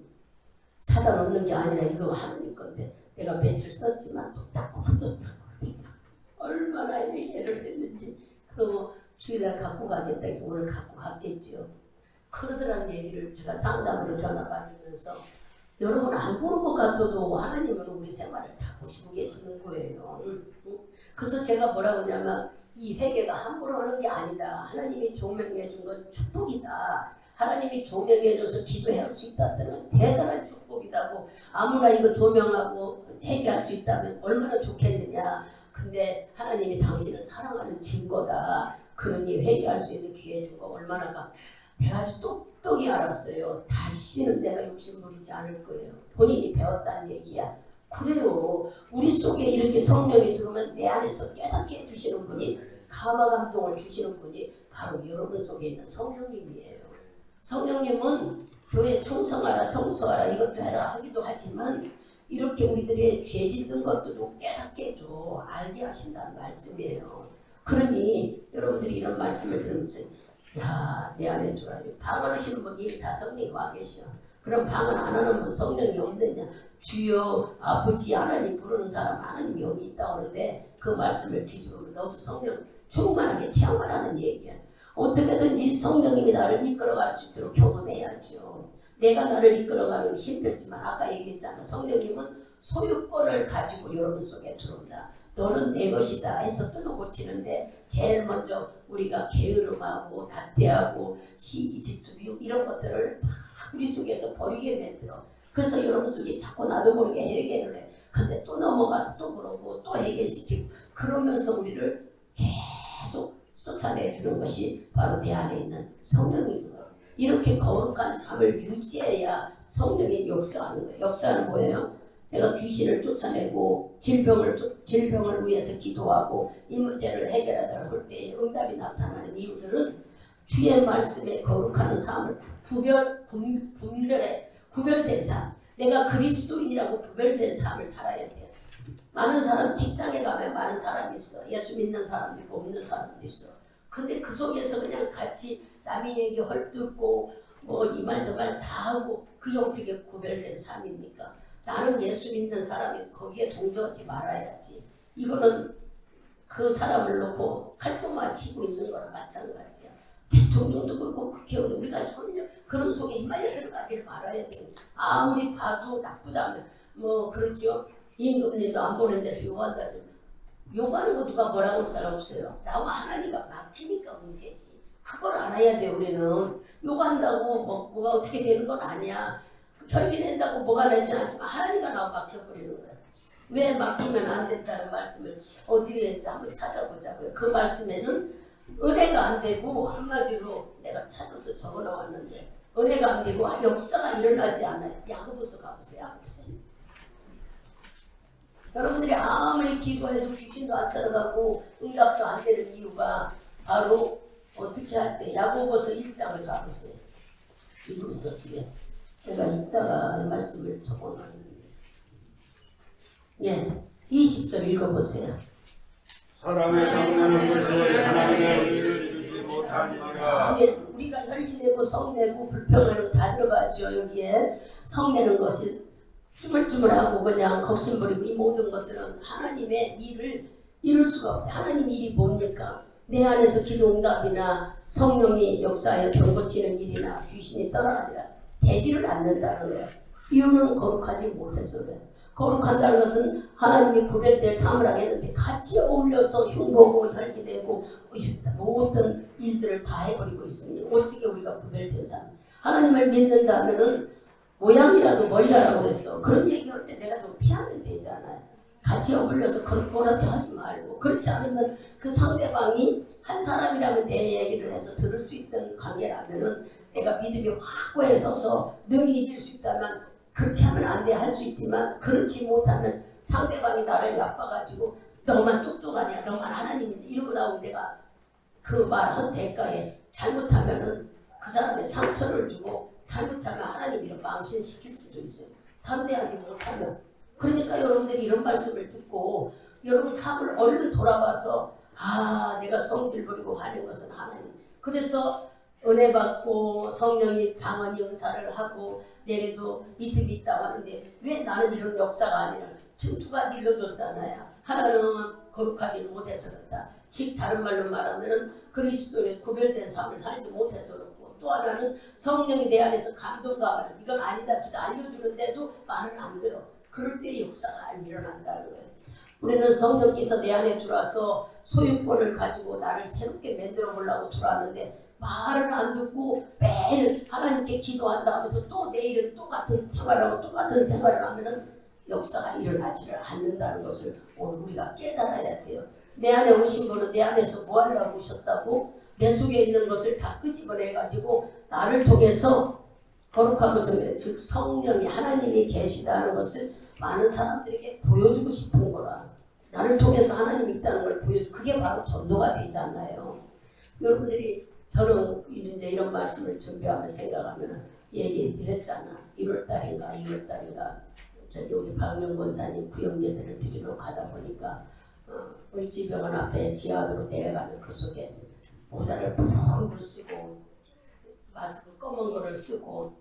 사다 놓는 게 아니라 이거 하느님 건데 내가 며칠 썼지만 또 닦고 또 닦고 얼마나 얘기를 했는지. 그리고 주일날 갖고 가겠다 해서 오늘 갖고 갔겠죠. 그러더란 얘기를 제가 상담으로 전화 받으면서 여러분 안 보는 것 같아도 하나님은 우리 생활을 다 보시고 계시는 거예요. 그래서 제가 뭐라고 하냐면 이 회개가 함부로 하는 게 아니다. 하나님이 조명해 준 건 축복이다. 하나님이 조명해 줘서 기도할 수 있다는 대단한 축복이다고. 아무나 이거 조명하고 회개할 수 있다면 얼마나 좋겠느냐. 근데 하나님이 당신을 사랑하는 증거다. 그러니 회개할 수 있는 기회 준 거 얼마나 내가 아주 똑똑히 알았어요. 다시는 내가 욕심 부리지 않을 거예요. 본인이 배웠다는 얘기야. 그래요. 우리 속에 이렇게 성령이 들어오면 내 안에서 깨닫게 해주시는 분이 감화 감동을 주시는 분이 바로 여러분 속에 있는 성령님이에요. 성령님은 교회 충성하라 청소하라 이것도 해라 하기도 하지만 이렇게 우리들의 죄 짓는 것도 깨닫게 해줘. 알게 하신다는 말씀이에요. 그러니 여러분들이 이런 말씀을 들으면서 야, 내 안에 들어와요. 방언하시는 분이 다 성령이 와 계셔. 그럼 방언 안 하는 분 성령이 없느냐? 주여 아버지 하나님 부르는 사람 하나님 여기 있다 오는데 그 말씀을 뒤집으면 너도 성령 충만하게 체험하라는 얘기야. 어떻게든지 성령님이 나를 이끌어갈 수 있도록 경험해야죠. 내가 나를 이끌어가면 힘들지만 아까 얘기했잖아. 성령님은 소유권을 가지고 여러분 속에 들어온다. 너는 내 것이다 해서 뜯어 고치는데 제일 먼저 우리가 게으름하고 나태하고 시기 질투 미움 이런 것들을 막 우리 속에서 버리게 만들어. 그래서 여러분 속에 자꾸 나도 모르게 회개를 해. 근데 또 넘어가서 또 그러고 또 회개시키고 그러면서 우리를 계속 쫓아내주는 것이 바로 내 안에 있는 성령인 거예요. 이렇게 거룩한 삶을 유지해야 성령이 역사하는 거예요. 역사는 뭐예요? 내가 귀신을 쫓아내고 질병을 위해서 기도하고 이 문제를 해결하도록 할 때 응답이 나타나는 이유들은 주의 말씀에 거룩한 삶을 구별된 삶. 내가 그리스도인이라고 구별된 삶을 살아야 돼요. 많은 사람 직장에 가면 많은 사람이 있어. 예수 믿는 사람도 있고 없는 사람도 있어. 근데 그 속에서 그냥 같이 남의 얘기 헐뜯고 뭐 이 말 저 말 다 하고 그게 어떻게 구별된 삶입니까? 나는 예수 믿는 사람이 거기에 동조하지 말아야지. 이거는 그 사람을 놓고 칼도마 치고 있는 거랑 마찬가지야. 대통령도 그렇고 국회의원 우리가 협력 그런 속에 휘말려 들어가지 말아야 돼. 아무리 봐도 나쁘다면 뭐 그렇죠. 임금님도 안 보는 데서 욕한다. 욕하는 거 누가 뭐라고 할 사람 없어요. 나와 하나님과 막히니까 문제지. 그걸 알아야 돼. 우리는 욕한다고 뭐가 어떻게 되는 건 아니야. 혈기 낸다고 뭐가 되지 않지만 하나님과 나와 막혀버리는 거야. 왜 막히면 안 된다는 말씀을 어디에 있는지 한번 찾아보자고요. 그 말씀에는 은혜가 안 되고 한마디로 내가 찾아서 적어놓았는데 은혜가 안 되고 역사가 일어나지 않아요. 야고보서 가보세요. 야고보서. 여러분들이 아무리 기도해도 귀신도 안 따라가고 응답도 안 되는 이유가 바로 어떻게 할 때 야고보서 1장을 가보세요. 이불서 뒤에 제가 이따가 이 말씀을 적어놨는데 20절 읽어보세요. 사람의 장난은 것이 하나님의 의를 주지 못하니라. 우리가 혈기내고 성내고 불평하고 다 들어가죠. 여기에 성내는 것이 쭈물쭈물하고 그냥 걱심부리고 이 모든 것들은 하나님의 일을 이룰 수가 없어요. 하나님 일이 뭡니까? 내 안에서 기도 응답이나 성령이 역사하여 병 고치는 일이나 귀신이 떠나가니라 되지를 않는다는 거예요. 이유는 거룩하지 못해서 그래요. 거룩한다는 것은 하나님이 구별될 삶을 하게 했는데 같이 어울려서 흉보고 혈기내고 모든 일들을 다 해버리고 있으니 어떻게 우리가 구별된 삶. 하나님을 믿는다면은 모양이라도 멀다라고 그랬어. 그런 얘기할 때 내가 좀 피하면 되잖아요. 같이 어울려서 그렇게 하지 말고 그렇지 않으면 그 상대방이 한 사람이라면 내 얘기를 해서 들을 수 있던 관계라면은 내가 믿음이 확고해 서서 능히 이길 수 있다면 그렇게 하면 안 돼 할 수 있지만 그렇지 못하면 상대방이 나를 얕봐가지고 너만 똑똑하냐 너만 하나님이냐 이러고 나오면 내가 그 말한 대가에 잘못하면은 그 사람의 상처를 주고 잘못하면 하나님이랑 망신시킬 수도 있어요. 담대하지 못하면. 그러니까 여러분들이 이런 말씀을 듣고 여러분 삶을 얼른 돌아봐서 내가 성질 부리고 하는 것은 하나님. 그래서 은혜 받고 성령이 방언이 은사를 하고 내게도 믿음이 있다고 하는데 왜 나는 이런 역사가 아니라 지금 두 가지 일러줬잖아요. 하나는 거룩하지 못해서 그렇다. 즉 다른 말로 말하면 그리스도의 구별된 삶을 살지 못해서 그렇고, 또 하나는 성령이 내 안에서 감동감을 이건 아니다 기다 알려주는데도 말을 안 들어. 그럴 때 역사가 안 일어난다는 거예요. 우리는 성령께서 내 안에 들어와서 소유권을 가지고 나를 새롭게 만들어 보려고 들어왔는데 말을 안 듣고 매일 하나님께 기도한다 하면서 또 내일은 똑같은 생활하고 똑같은 생활을 하면은 역사가 일어나지를 않는다는 것을 오늘 우리가 깨달아야 돼요. 내 안에 오신 분은 내 안에서 뭐 하려고 오셨다고? 내 속에 있는 것을 다 끄집어내가지고 나를 통해서 거룩하고 정결, 즉 성령이 하나님이 계시다는 것을 많은 사람들에게 보여주고 싶은 거라. 나를 통해서 하나님이 있다는 걸 보여주고, 그게 바로 전도가 되잖아요. 여러분들이 저는 이제 이런 말씀을 준비하면서 생각하면 얘기했잖아. 1월달인가 저기 우리 박명 권사님 구역 예배를 드리러 가다 보니까 을지병원 앞에 지하도로 내려가는 그 속에 모자를 푹 쓰고 마스크 검은 거를 쓰고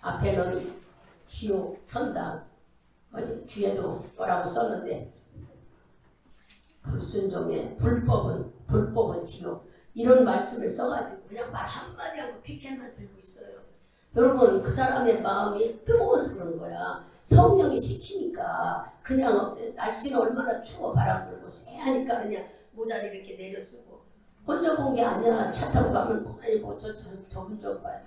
앞에는 지옥 천당 뒤에도 뭐라고 썼는데 불순종의 불법은 지옥 이런 말씀을 써가지고 그냥 말 한마디 하고 피켓만 들고 있어요. 여러분 그 사람의 마음이 뜨거워서 그런 거야. 성령이 시키니까 그냥 없어요. 날씨는 얼마나 추워 바람 불고 쎄하니까 그냥 모자를 이렇게 내려 쓰고 혼자 본 게 아니야. 차 타고 가면 목사님 보고 저분 좀 봐요.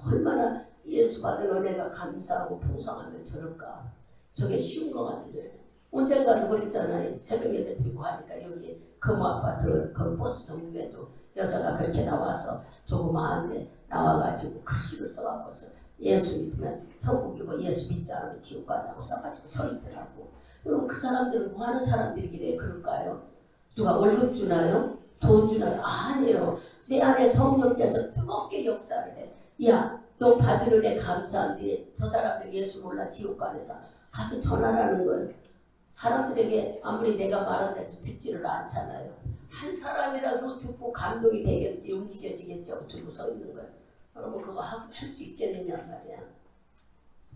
얼마나 예수 받은 은혜가 감사하고 풍성하면 저럴까. 저게 쉬운 것 같아요. 언젠가도 그랬잖아요. 새벽 예배 드리고 하니까 여기 금호 아파트 그 버스 정류에도 여자가 그렇게 나와서 조그마한데 나와가지고 글씨를 써갖고서 예수 믿으면 천국이고 예수 믿지 않으면 지옥 간다고 써가지고 서 있더라고. 여러분 그 사람들은 뭐 하는 사람들이길래 그럴까요? 누가 월급 주나요? 돈 주나요? 아니에요. 내 안에 성령께서 뜨겁게 역사를 해. 야, 너 받은 은혜 감사한데 저 사람들 예수 몰라 지옥 가니까 가서 전하라는 거예요. 사람들에게 아무리 내가 말한데도 듣지를 않잖아요. 한 사람이라도 듣고 감동이 되겠지 움직여지겠죠. 들고 서 있는 거예요. 여러분 그거 할 수 있겠느냐 말이야.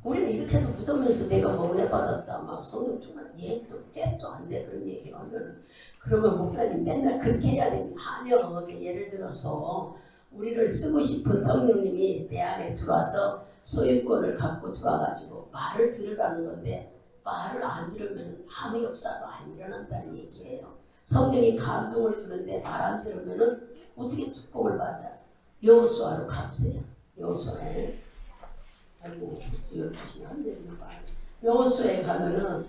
우리는 이렇게도 묻으면서 내가 뭐 은혜 받았다 막 성령 충만 얘도 잽도 안 돼 그런 얘기 하면 그러면 목사님 맨날 그렇게 해야 됩니다. 아니요. 예를 들어서 우리를 쓰고 싶은 성령님이 내 안에 들어와서 소유권을 갖고 들어와가지고 말을 들으라는 건데 말을 안 들으면 아무 역사도 안 일어난다는 얘기예요. 성령이 감동을 주는데 말 안 들으면 어떻게 축복을 받아? 여호수아로 가보세요. 여호수아에 아이고 벌써 12시간 안 되는 거 여호수아에 가면은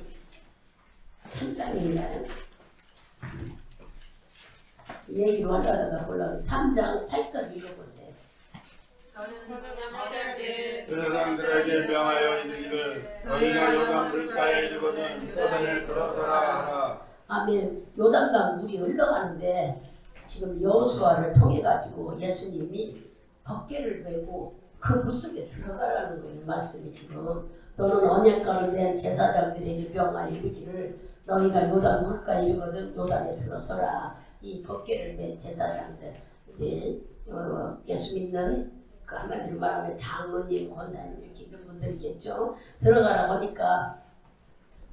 3장인가요? 얘기로 하다가 올라가 3장 8절 읽어보세요. 그 사람들에게 명하여 이르기를 너희가 요단 물가에 이르거든 요단에 들어서라 하라. 아멘. 요단강 물이 흘러가는데 지금 여호수아를 통해 가지고 예수님이 법궤를 메고 그 물속에 들어가라는 거예요. 말씀이 지금 너는 언약궤를 맨 제사장들에게 명하여 이르기를 너희가 요단 물가에 이르거든 요단에 들어서라. 이 법궤를 맨 제사장들 이제 예수 믿는 그 한마디로 말하면 장로님, 권사님 이렇게 이런 분들이겠죠. 들어가라고 하니까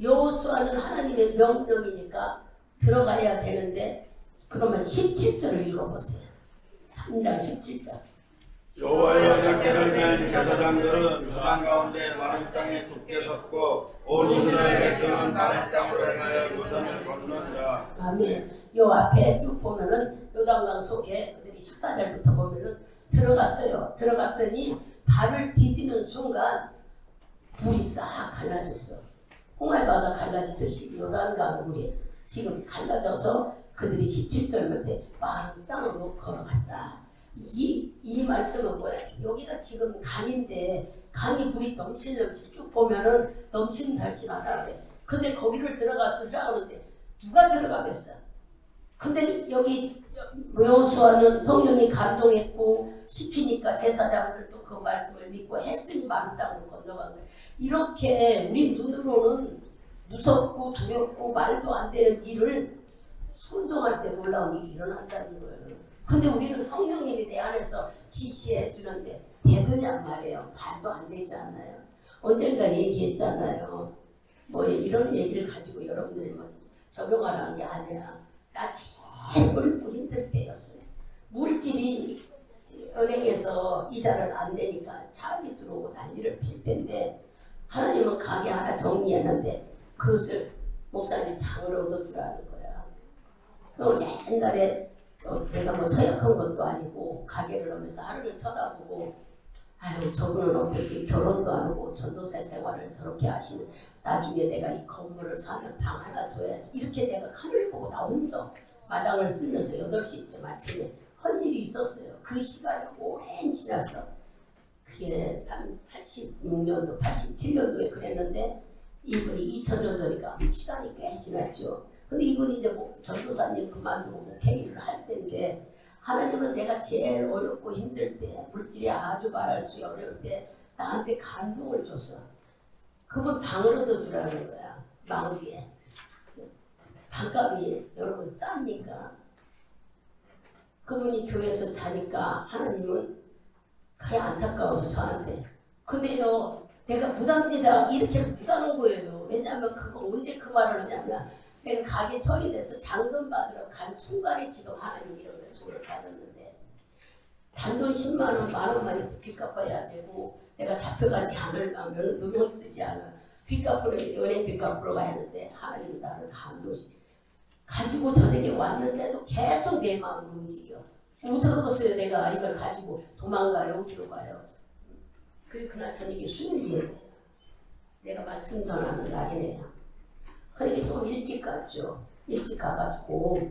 여호수아는 하나님의 명령이니까 들어가야 되는데 그러면 17절을 읽어보세요. 3장 17절. 여호와의 언약궤를 맨 제사장들은 요단 가운데 마른 땅에 굳게 섰고 온 이스라엘 백성은 마른 땅으로 행하여 요단을 건넌 자. 아멘. 요 앞에 쭉 보면은 요단강 속에 그들이 14절부터 보면은 들어갔어요. 들어갔더니 발을 디디는 순간 불이 싹 갈라졌어. 홍해바다 갈라지듯이 요단강 물이 지금 갈라져서 그들이 17절 말씀에 마른 땅으로 걸어갔다. 이 말씀은 뭐야? 여기가 지금 강인데 강이 물이 넘실넘실 쭉 보면은 넘실넘실하다 그래. 근데 거기를 들어가서 하는데 누가 들어가겠어? 근데 여기 여호수아는 성령이 감동했고 시키니까 제사장들도 그 말씀을 믿고 했으니 마른 땅으로 건너간 거예요. 이렇게 우리 눈으로는 무섭고 두렵고 말도 안 되는 일을 순종할 때 놀라운 일이 일어난다는 거예요. 근데 우리는 성령님이 내 안에서 지시해 주는데 되느냐 말이에요. 말도 안 되지 않아요. 언젠가 얘기했잖아요. 뭐 이런 얘기를 가지고 여러분들이 뭐 적용하라는 게 아니야. 나 제일 어렵고 힘들 때였어요. 물질이 은행에서 이자를 안 내니까 차압이 들어오고 난리를 필 때인데 하나님은 가게 하나 정리했는데 그것을 목사님 방을 얻어주라는 거야. 옛날에 내가 뭐 서약한 것도 아니고 가게를 하면서 하루를 쳐다보고 아유 저분은 어떻게 결혼도 안 하고 전도사 생활을 저렇게 하시는 나중에 내가 이 건물을 사면 방 하나 줘야지 이렇게 내가 하늘 보고 나 혼자 마당을 쓸면서 8시쯤 아침에 한 일이 있었어요. 그 시간이 오랜 지났어. 그게 86년도 87년도에 그랬는데 이분이 2000년도니까 시간이 꽤 지났죠. 근데 이분이 이제 뭐 전도사님 그만두고 목회를 할 때인데 하나님은 내가 제일 어렵고 힘들 때 물질이 아주 말할 수 어려울 때 나한테 감동을 줬어. 그분 방을 얻어주라는 거야. 마을에. 방값이 여러분 쌉니까? 그분이 교회에서 자니까 하나님은 그게 안타까워서 저한테 근데요 내가 부담되다 이렇게 못하는 거예요. 왜냐하면 그거 언제 그 말을 하냐면 내가 가게 처리돼서 잔금 받으러 간 순간에 지금 하나님 이런 돈을 받았는데 단돈 10만 원, 만 원만 있어 빚 갚아야 되고 내가 잡혀가지 않으려면 누명 쓰지 않아 빚 갚으러 은행 빚 갚으러 가야 하는데 하나님 나를 감동시 가지고 저녁에 왔는데도 계속 내 마음을 움직여. 어떡하겠어요 내가 이걸 가지고 도망가요 어디로 가요. 그날 저녁에 수요일이에요. 내가 말씀 전하는 날이네요. 그러니까 좀 일찍 갔죠. 일찍 가가지고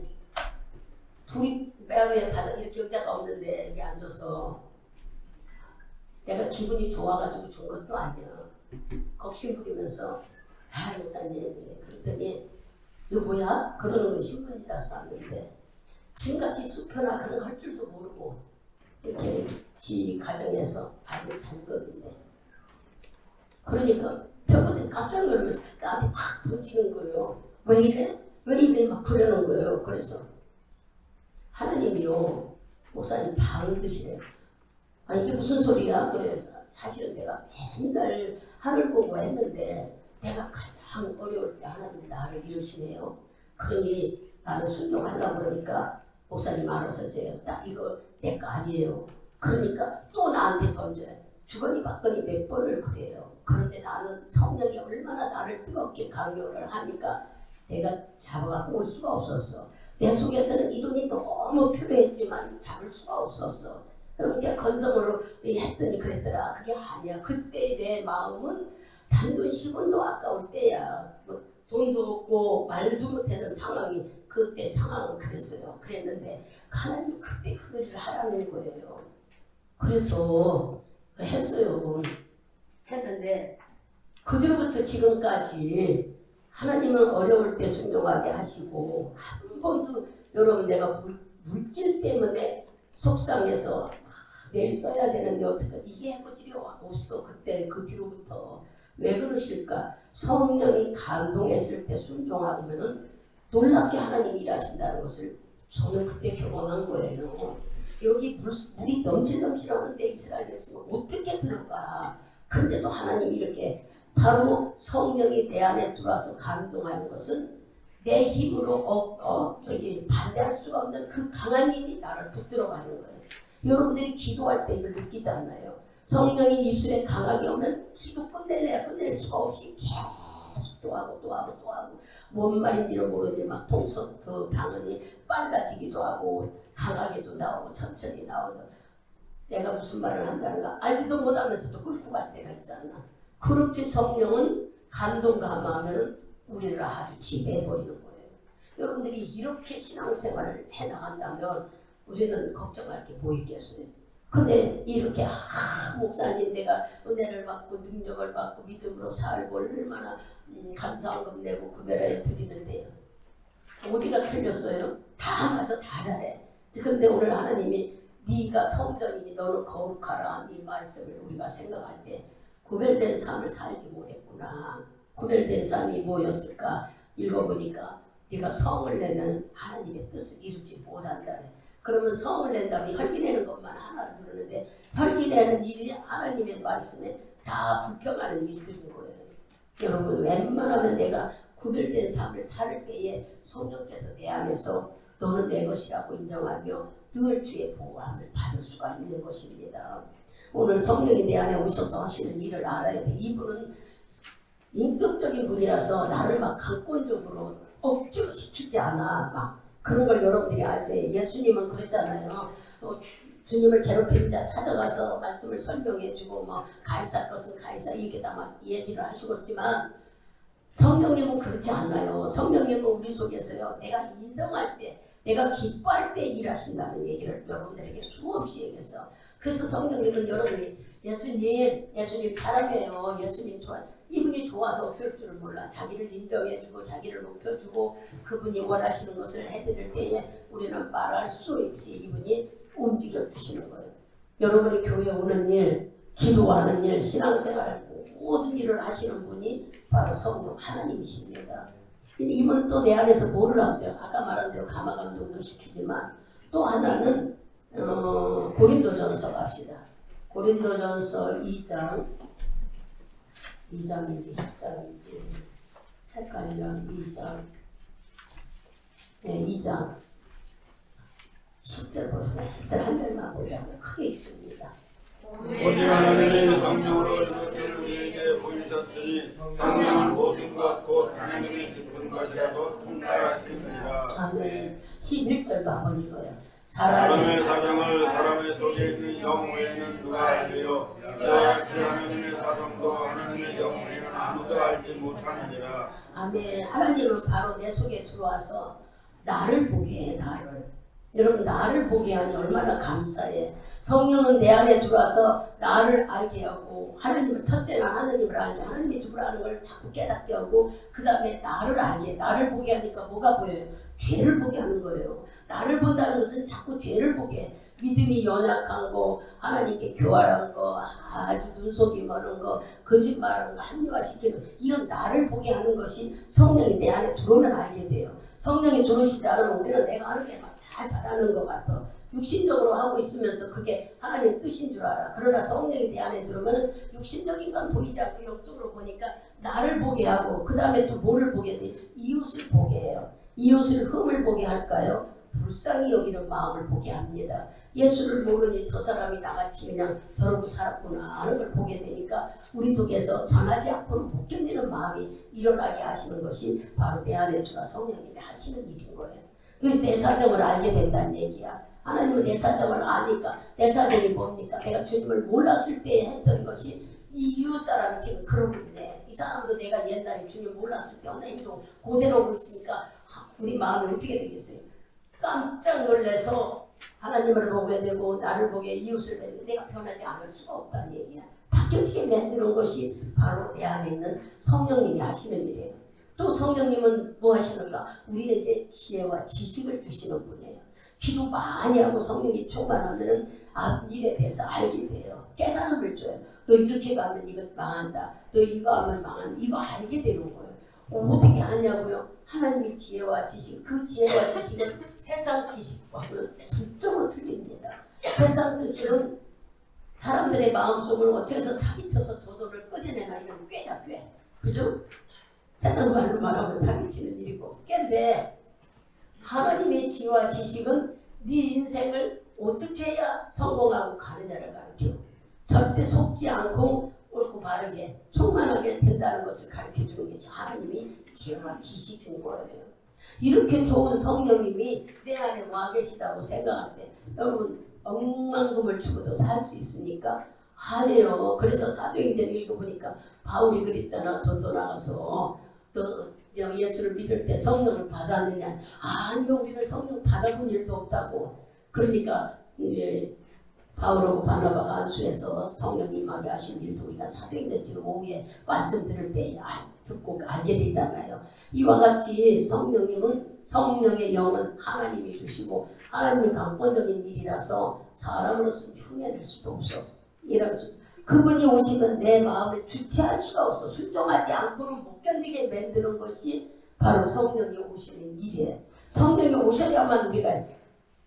둘이 뼈에 바닥 이렇게 의자가 없는데 여기 앉아서 내가 기분이 좋아가지고 준 것도 아니야. 걱심 부리면서 아 목사님 그랬더니 이거 뭐야? 그러는 거 신문이다 쌌는데 지금같이 수표나 그런 거 할 줄도 모르고 이렇게 지 가정에서 받은 잔금인데 그러니까 펴보니 깜짝 놀라면서 나한테 확 던지는 거예요. 왜 이래? 왜 이래? 막 그러는 거예요. 그래서 하나님이요 목사님 방을 드시래. 아 이게 무슨 소리야? 그래서 사실은 내가 맨날 하늘 보고 했는데 내가 가장 어려울 때 하나님 나를 이루시네요. 그러니 나는 순종하려고 그러니까 목사님 알아서 해요. 나 이거 내 거 아니에요. 그러니까 또 나한테 던져요. 주거니 받거니 몇 번을 그래요. 그런데 나는 성령이 얼마나 나를 뜨겁게 강요를 하니까 내가 잡아갖고 올 수가 없었어. 내 속에서는 이 돈이 너무 필요했지만 잡을 수가 없었어. 그러니까 건성으로 했더니 그랬더라. 그게 아니야. 그때 내 마음은 단돈 10원도 아까울 때야. 뭐 돈도 없고 말도 못하는 상황이 그때 상황은 그랬어요. 그랬는데 하나님 그때 그 일을 하라는 거예요. 그래서 했어요. 했는데 그 뒤로부터 지금까지 하나님은 어려울 때 순종하게 하시고 한 번도 여러분 내가 물질 때문에 속상해서 내일 써야 되는데 어떻게 이게 해보지가 없어. 그때 그 뒤로부터 왜 그러실까? 성령이 감동했을 때 순종하면은 놀랍게 하나님 일하신다는 것을 저는 그때 경험한 거예요. 여기 물이 넘실넘실하는데 이스라엘 백성은 어떻게 들어가? 근데도 하나님이 이렇게 바로 성령이 내 안에 들어와서 감동하는 것은 내 힘으로 반대할 수가 없는 그 강한 힘이 나를 붙들어가는 거예요. 여러분들이 기도할 때 이걸 느끼지 않나요? 성령이 입술에 강하게 오면 기도 끝낼래야 끝낼 수가 없이 계속 또 하고 뭔 말인지를 모르지 막 동선 그 방언이 빨라지기도 하고 강하게도 나오고 천천히 나오고 내가 무슨 말을 한다는가 알지도 못하면서도 끌고 갈 때가 있잖아. 그렇게 성령은 감동 감화하면 우리를 아주 지배해버리는 거예요. 여러분들이 이렇게 신앙생활을 해나간다면 우리는 걱정할 게 뭐 있겠어요. 근데 이렇게 목사님 내가 은혜를 받고 능력을 받고 믿음으로 살고 얼마나 감사한금 내고 구별하여 드리는데요. 어디가 틀렸어요? 다 맞아, 다 잘해. 그런데 오늘 하나님이 네가 성전이니 너는 거룩하라, 네 말씀을 우리가 생각할 때 구별된 삶을 살지 못했구나. 구별된 삶이 뭐였을까? 읽어보니까 네가 성을 내면 하나님의 뜻을 이루지 못한다네. 그러면 성을 낸다면 혈기내는 것만 하나 누르는데 혈기내는 일이 하나님의 말씀에 다 불평하는 일들인 거예요. 여러분, 웬만하면 내가 구별된 삶을 살 때에 성령께서 내 안에서 너는 내 것이라고 인정하며 늘 주의 보호함을 받을 수가 있는 것입니다. 오늘 성령이 내 안에 오셔서 하시는 일을 알아야 돼. 이분은 인격적인 분이라서 나를 막 강권적으로 억지로 시키지 않아. 막 그런 걸 여러분들이 아세요. 예수님은 그랬잖아요. 주님을 괴롭히는 자 찾아가서 말씀을 설명해주고 뭐 가이사 것은 가이사 이게 다 막 얘기를 하시겠지만 성령님은 그렇지 않아요. 성령님은 우리 속에서요. 내가 인정할 때, 내가 기뻐할 때 일하신다는 얘기를 여러분들에게 수없이 얘기했어. 그래서 성령님은 여러분이 예수님 사랑해요. 예수님 좋아. 이분이 좋아서 어쩔 줄을 몰라. 자기를 인정해주고 자기를 높여주고 그분이 원하시는 것을 해드릴 때에 우리는 말할 수 없이 이분이 움직여 주시는 거예요. 여러분이 교회에 오는 일, 기도하는 일, 신앙생활 모든 일을 하시는 분이 바로 성령 하나님이십니다. 근데 이분은 또 내 안에서 뭐를 하세요? 아까 말한 대로 가마감동도 시키지만 또 하나는 고린도전서 갑시다. 고린도전서 2장인지 10장인지 헷갈려. 2장 10절 보세요. 10절 한 절만 보자면 크게 있습니다. 오직 하나님의 성령으로 이것을 우리에게 보이셨으니 성령은 모든 것 곧 하나님의 기쁜 것이라도 통달하시니라. 아멘. 11절도 한번 읽어요. 사람의 사정을 사람의 속에 있는 영 외에는 누가 알리요? 이와 같이 하나님의 사정도 하나님의 영 외에는 아무도 알지 못하느니라. 아멘. 하나님은 바로 내 속에 들어와서 나를 보게 해. 나를. 여러분, 나를 보게 하니 얼마나 감사해. 성령은 내 안에 들어와서 나를 알게 하고 하나님을, 첫째는 하나님을 알게, 하나님이 누구라는 걸 자꾸 깨닫게 하고 그 다음에 나를 알게, 나를 보게 하니까 뭐가 보여요? 죄를 보게 하는 거예요. 나를 본다는 것은 자꾸 죄를 보게 해. 믿음이 연약한 거, 하나님께 교활한 거, 아주 눈속이 많은 거, 거짓말하는 거, 합리화시키는 이런 나를 보게 하는 것이 성령이 내 안에 들어오면 알게 돼요. 성령이 들어오시지 않으면 우리는 내가 하는 게 막 다 잘하는 것 같아. 육신적으로 하고 있으면서 그게 하나님 뜻인 줄 알아. 그러나 성령이 내 안에 들어오면 육신적인 건 보이지 않고 영적으로 보니까 나를 보게 하고 그 다음에 또 뭐를 보게 돼? 이웃을 보게 해요. 이웃을 흠을 보게 할까요? 불쌍히 여기는 마음을 보게 합니다. 예수를 모르니 저 사람이 나같이 그냥 저러고 살았구나 하는 걸 보게 되니까 우리 속에서 전하지 않고는 못 견디는 마음이 일어나게 하시는 것이 바로 내 안에 들어와 성령님이 하시는 일인 거예요. 그래서 내 사정을 알게 된다는 얘기야. 하나님은 내 사정을 아니까. 내 사정이 뭡니까? 내가 주님을 몰랐을 때 했던 것이 이 이웃 사람이 지금 그러고 있네. 이 사람도 내가 옛날에 주님 몰랐을 때 어느 행동 그대로 하고 있으니까 우리 마음이 어떻게 되겠어요? 깜짝 놀라서 하나님을 보게 되고 나를 보게 이웃을 보게 내가 변하지 않을 수가 없다는 얘기야. 바뀌어지게 만드는 것이 바로 내 안에 있는 성령님이 하시는 일이에요. 또 성령님은 뭐 하시는가? 우리에게 지혜와 지식을 주시는 분이에요. 기도 많이 하고 성령이 충만하면 앞일에 대해서 알게 돼요. 깨달음을 줘요. 너 이렇게 가면 이거 망한다. 너 이거 하면 망한다. 이거 알게 되는 거예요. 어떻게 하냐고요? 하나님의 지혜와 지식, 그 지혜와 지식은 세상 지식과는 전적으로 틀립니다. 세상 지식은 사람들의 마음속을 어떻게 해서 사기쳐서 도도를 꺼내내나 이런 꾀야 꾀. 그죠? 세상 말하면 사기치는 일이고 꾀인데 하나님의 지혜와 지식은 네 인생을 어떻게 해야 성공하고 가느냐를 가르쳐. 절대 속지 않고 옳고 바르게 충만하게 된다는 것을 가르쳐주는 것이 하나님이 지혜와 지식인 거예요. 이렇게 좋은 성령님이 내 안에 와 계시다고 생각할 때 여러분 억만금을 주고도 살 수 있습니까? 아니에요. 그래서 사도행전 읽어보니까 바울이 그랬잖아. 전도 나가서 또 예수를 믿을 때 성령을 받았느냐? 아니요, 우리는 성령 받아본 일도 없다고. 그러니까 바울하고 바나바가 안수해서 성령이 임하게 하신 일도 우리가 사도행전 지금 오후에 말씀 들을 때 듣고 알게 되잖아요. 이와 같이 성령님은 성령의 영은 하나님이 주시고 하나님이 강권적인 일이라서 사람으로서 흉내낼 수도 없어. 이럴 수. 그분이 오시면 내 마음을 주체할 수가 없어. 순종하지 않고는 못 견디게 만드는 것이 바로 성령이 오시는 일이에요. 성령이 오셔야만 우리가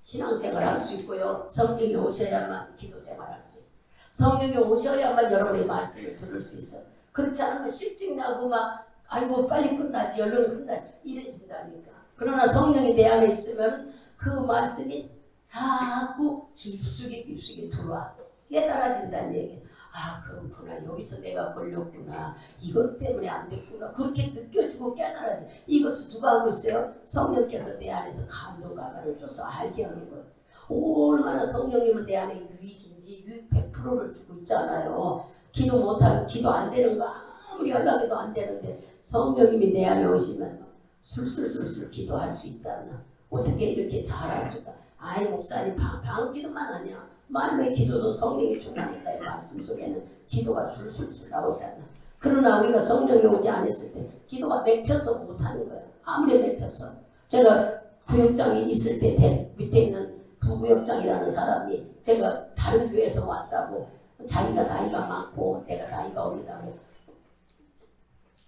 신앙생활 할 수 있고요. 성령이 오셔야만 기도생활 할 수 있어요. 성령이 오셔야만 여러분의 말씀을 들을 수 있어요. 그렇지 않으면 실증 나고 막 아이고 빨리 끝나지 얼른 끝나지 이래진다니까. 그러나 성령이 내 안에 있으면 그 말씀이 자꾸 깊숙이 들어와 깨달아진다는 얘기예요. 아 그렇구나. 여기서 내가 걸렸구나. 이것 때문에 안 됐구나. 그렇게 느껴지고 깨달아져. 이것을 누가 하고 있어요? 성령께서 내 안에서 감동 감화를 줘서 알게 하는 거예요. 얼마나 성령님은 내 안에 유익인지 유익 100%를 주고 있잖아요. 기도 못하고 기도 안 되는 거 아무리 연락해도 안 되는데 성령님이 내 안에 오시면 술술술술 기도할 수 있잖아. 어떻게 이렇게 잘할 수가. 아이 목사님 방언 기도만 하냐. 말로의 기도도 성령이 충만한 자의 말씀 속에는 기도가 술술술 나오잖아. 그러나 우리가 성령이 오지 않았을 때 기도가 맥혀서 못하는 거예요. 아무리 맥혀서. 제가 구역장에 있을 때 밑에 있는 부구역장이라는 사람이 제가 다른 교회에서 왔다고 자기가 나이가 많고 내가 나이가 어리다고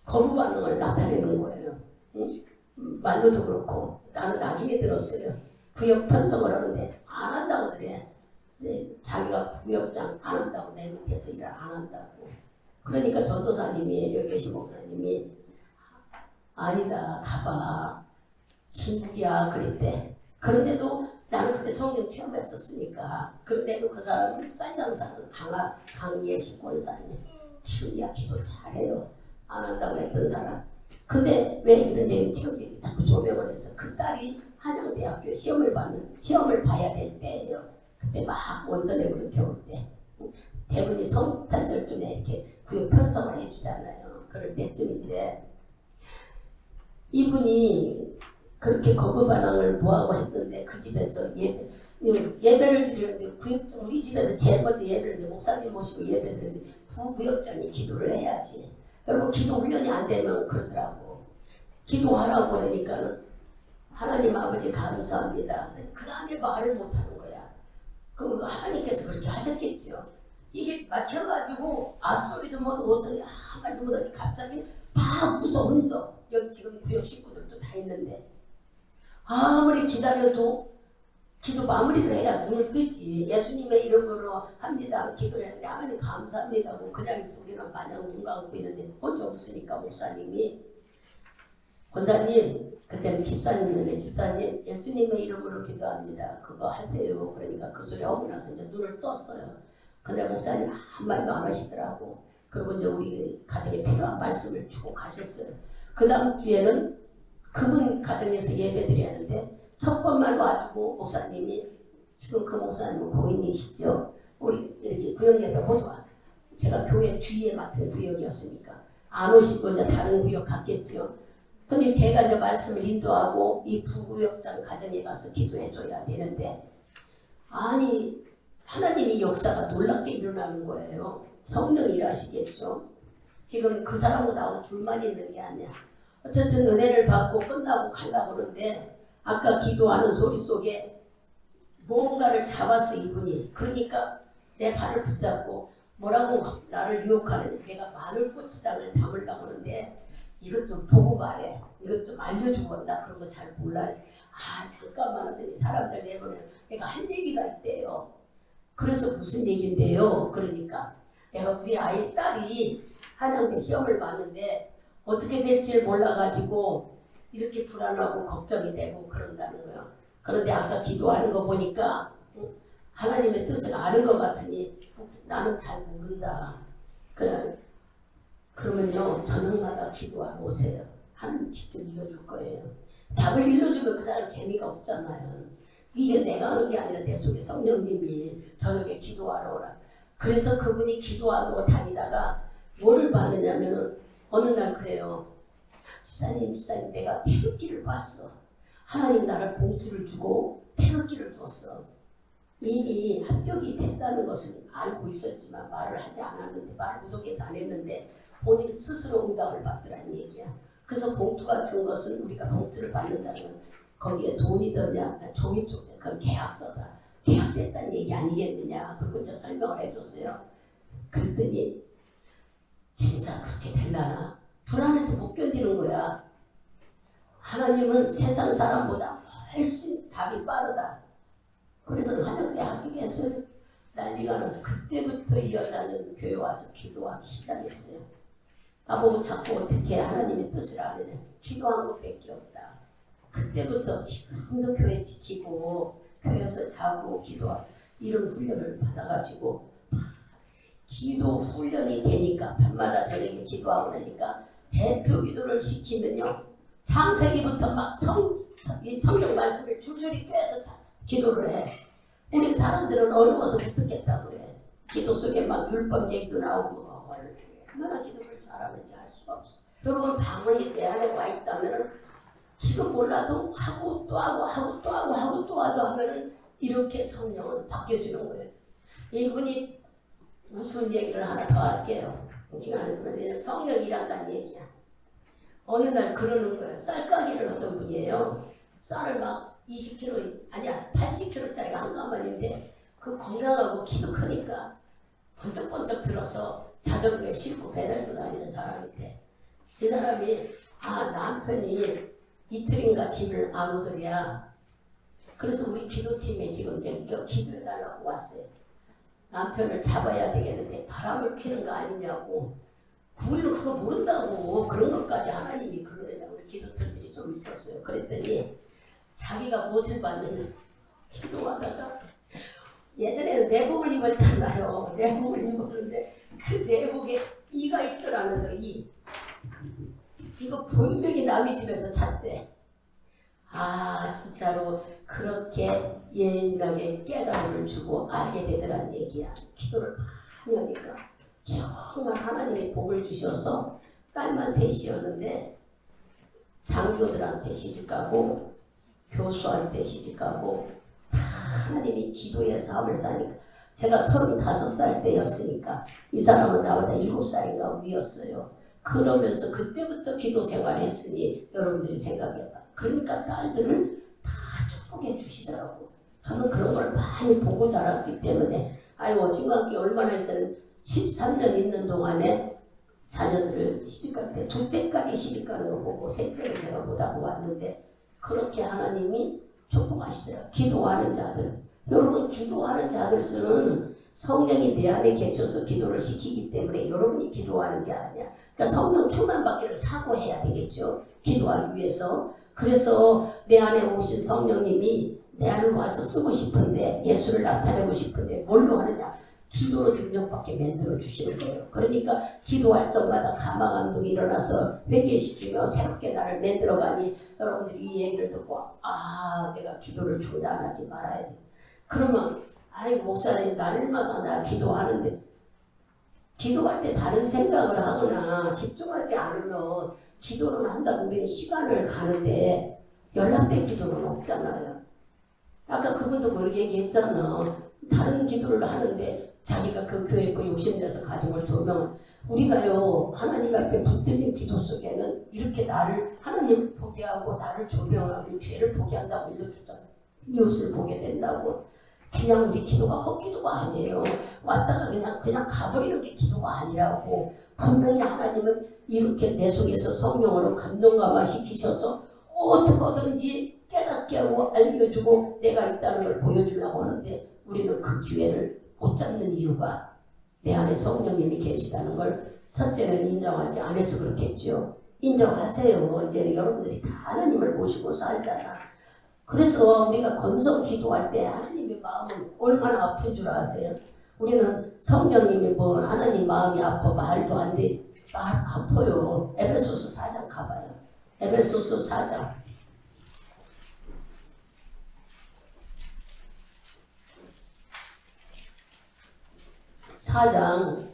거부 반응을 나타내는 거예요. 응? 말로도 그렇고 나는 나중에 들었어요. 구역 편성을 하는데 안 한다고 그래. 자기가 부역장 안 한다고 내 밑에서 일을 안 한다고. 그러니까 전도사님이 여기 계신 목사님이 아니다 가봐 진국이야 그랬대. 그런데도 나는 그때 성령 체험했었으니까. 그런데도 그 사람은 쌀장사는 강예식 권사님 지금이야 기도 잘해요. 안 한다고 했던 사람. 근데 왜 이런 얘기 체험이 자꾸 조명을 해서 그 딸이 한양대학교 시험을 봐야 될 때예요. 그때 막 원서내고를 겨울 때 대부분이 성탄절쯤에 이렇게 구역 편성을 해주잖아요. 그럴 때쯤인데 이분이 그렇게 거부 반항을 뭐하고 했는데 그 집에서 예배를 드리는데 구역장 우리 집에서 제일 먼저 예배를 목사님 모시고 예배 드리는데 부구역장이 기도를 해야지. 여러분 기도 훈련이 안 되면 그러더라고. 기도하라고 그러니까는 하나님 아버지 감사합니다. 그 다음에 말을 못하는 거야. 그 하나님께서 그렇게 하셨겠죠. 이게 막혀가지고 아소리도 못 옷을 한 말도 못하니 갑자기 막 웃어 혼자. 여기 지금 구역 식구들도 다 있는데 아무리 기다려도 기도 마무리를 해야 눈을 뜨지. 예수님의 이름으로 합니다. 기도를 했는데 하나님 감사합니다 하고 그냥 있어. 우리는 마냥 눈 감고 있는데 혼자 웃으니까 목사님이 권사님 그때는 집사님이었네. 집사님 예수님의 이름으로 기도합니다. 그거 하세요. 그러니까 그 소리 하고 나서 이제 눈을 떴어요. 근데 목사님 한 말도 안 하시더라고. 그리고 이제 우리 가정에 필요한 말씀을 주고 가셨어요. 그 다음 주에는 그분 가정에서 예배드렸는데 첫 번만 와주고 목사님이 지금 그 목사님은 고인이시죠. 우리 여기 구역 예배 못 와. 제가 교회 주위에 맡은 구역이었으니까 안 오시고 이제 다른 구역 갔겠죠. 근데 제가 이제 말씀을 인도하고 이 부구역장 가정에 가서 기도해줘야 되는데 아니 하나님이 역사가 놀랍게 일어나는 거예요. 성령이 일하시겠죠. 지금 그 사람하고 나하고 둘만 있는 게 아니야. 어쨌든 은혜를 받고 끝나고 가려고 그러는데 아까 기도하는 소리 속에 뭔가를 잡았어 이분이. 그러니까 내 발을 붙잡고 뭐라고 나를 유혹하는 내가 마늘 고추장을 담으려고 하는데 이것 좀 보고 가래. 이것 좀 알려주고 나 그런 거 잘 몰라. 아 잠깐만 하더니 사람들 내보면 내가 할 얘기가 있대요. 그래서 무슨 얘기인데요. 그러니까 내가 우리 아이 딸이 한양대 시험을 봤는데 어떻게 될지 몰라가지고 이렇게 불안하고 걱정이 되고 그런다는 거예요. 그런데 아까 기도하는 거 보니까 하나님의 뜻을 아는 것 같으니 나는 잘 모른다. 그러면요 저녁마다 기도하러 오세요. 하나님 직접 읽어줄 거예요. 답을 읽어주면 그 사람 재미가 없잖아요. 이게 내가 하는 게 아니라 내 속에 성령님이 저녁에 기도하러 오라. 그래서 그분이 기도하고 다니다가 뭐를 봤느냐면은 어느 날 그래요. 집사님 내가 태극기를 봤어. 하나님 나를 봉투를 주고 태극기를 줬어. 이미 합격이 됐다는 것을 알고 있었지만 말을 하지 않았는데 말을 무덤에서 안 했는데 본인 스스로 응답을 받더라는 얘기야. 그래서 봉투가 준 것은 우리가 봉투를 받는다면 거기에 돈이 더냐 종이 쪽에 그건 계약서다. 계약됐다는 얘기 아니겠느냐. 그리고 이제 설명을 해줬어요. 그랬더니 진짜 그렇게 될라나 불안해서 못 견디는 거야. 하나님은 세상 사람보다 훨씬 답이 빠르다. 그래서 한영대 합격했어요. 난리가 나서 그때부터 이 여자는 교회 와서 기도하기 시작했어요. 나보고 자꾸 어떻게 하나님의 뜻을 아느냐. 기도한 것밖에 없다. 그때부터 지금도 교회 지키고 교회에서 자고 기도하고 이런 훈련을 받아가지고 기도 훈련이 되니까 밤마다 저녁에 기도하고 나니까 대표 기도를 시키면요. 창세기부터 막 성경 말씀을 줄줄이 꿰서 기도를 해. 우리 사람들은 어려워서 못 듣겠다고 그래. 기도 속에 막 율법 얘기도 나오고 얼마나 기도를 잘하는지 알 수가 없어. 여러분 방언이 내 안에 와 있다면 지금 몰라도 하고 또 하고 하고 또 하고 하고 또 하고 하면은 이렇게 성령은 바뀌어지는 거예요. 이분이 무슨 얘기를 하나 더 할게요. 왜냐면 성령이 일한다는 얘기야. 어느 날 그러는 거예요. 쌀가게를 하던 분이에요. 쌀을 막 20kg 아니야 80kg짜리가 한 가마인데 그 건강하고 키도 크니까 번쩍번쩍 들어서 자전거에 싣고 배달도 다니는 사람인데 그 사람이 남편이 이틀인가 집을 안 오더랴. 그래서 우리 기도팀에 지금 이제 기도해달라고 왔어요. 남편을 잡아야 되겠는데 바람을 피는 거 아니냐고. 우리는 그거 모른다고. 그런 것까지 하나님이 그러느냐고. 우리 기도팀들이 좀 있었어요. 그랬더니 자기가 못을 받느냐 기도하다가 예전에는 내복을 입었잖아요. 내복을 입었는데 그 내복에 이가 있더라는 거. 이거 분명히 남의 집에서 잤대. 진짜로 그렇게 예민하게 깨달음을 주고 알게 되더란 얘기야. 기도를 많이 하니까 정말 하나님이 복을 주셔서 딸만 셋이었는데 장교들한테 시집가고 교수한테 시집가고 다 하나님이 기도의 삶을 사니까 제가 35살 때였으니까 이 사람은 나보다 7살인가 위였어요. 그러면서 그때부터 기도 생활을 했으니 여러분들이 생각해봐. 그러니까 딸들을 다 축복해 주시더라고. 저는 그런 걸 많이 보고 자랐기 때문에 어진관계 얼마나 했어요. 13년 있는 동안에 자녀들을 시집갈 때 둘째까지 시집가는 거 보고 셋째는 제가 못하고 왔는데 그렇게 하나님이 축복하시더라고요. 기도하는 자들. 여러분 기도하는 자들 수는 성령이 내 안에 계셔서 기도를 시키기 때문에 여러분이 기도하는 게 아니야. 그러니까 성령 충만받기를 사고해야 되겠죠. 기도하기 위해서. 그래서 내 안에 오신 성령님이 내 안에 와서 쓰고 싶은데 예수를 나타내고 싶은데 뭘로 하느냐. 기도로 능력받게 만들어 주시는 거예요. 그러니까 기도할 적마다 감화 감동이 일어나서 회개시키며 새롭게 나를 만들어가니 여러분들이 이 얘기를 듣고 내가 기도를 중단하지 말아야 돼. 그러면 목사님 날마다 나 기도하는데 기도할 때 다른 생각을 하거나 집중하지 않으면 기도는 한다고 우리는 시간을 가는데 연락된 기도는 없잖아요. 아까 그분도 그렇게 얘기했잖아. 다른 기도를 하는데 자기가 그 교회 거 욕심내서 가족을 조명을 우리가요 하나님 앞에 붙들린 기도 속에는 이렇게 나를 하나님을 보게 하고 나를 조명하고 죄를 보게 한다고 일러주잖아. 이웃을 보게 된다고. 그냥 우리 기도가 헛기도가 아니에요. 왔다가 그냥 가버리는 게 기도가 아니라고. 분명히 하나님은 이렇게 내 속에서 성령으로 감동감화 시키셔서 어떻게든지 깨닫게 하고 알려주고 내가 있다는 걸 보여주려고 하는데 우리는 그 기회를 못 잡는 이유가 내 안에 성령님이 계시다는 걸 첫째는 인정하지 않아서 그렇겠죠. 인정하세요. 이제 여러분들이 다 하나님을 모시고 살잖아. 그래서 우리가 건성 기도할 때 하나님의 마음은 얼마나 아픈 줄 아세요? 우리는 성령님이 하나님 마음이 아파 말도 안 돼. 아파요. 에베소서 4장 가봐요. 에베소서 4장. 4장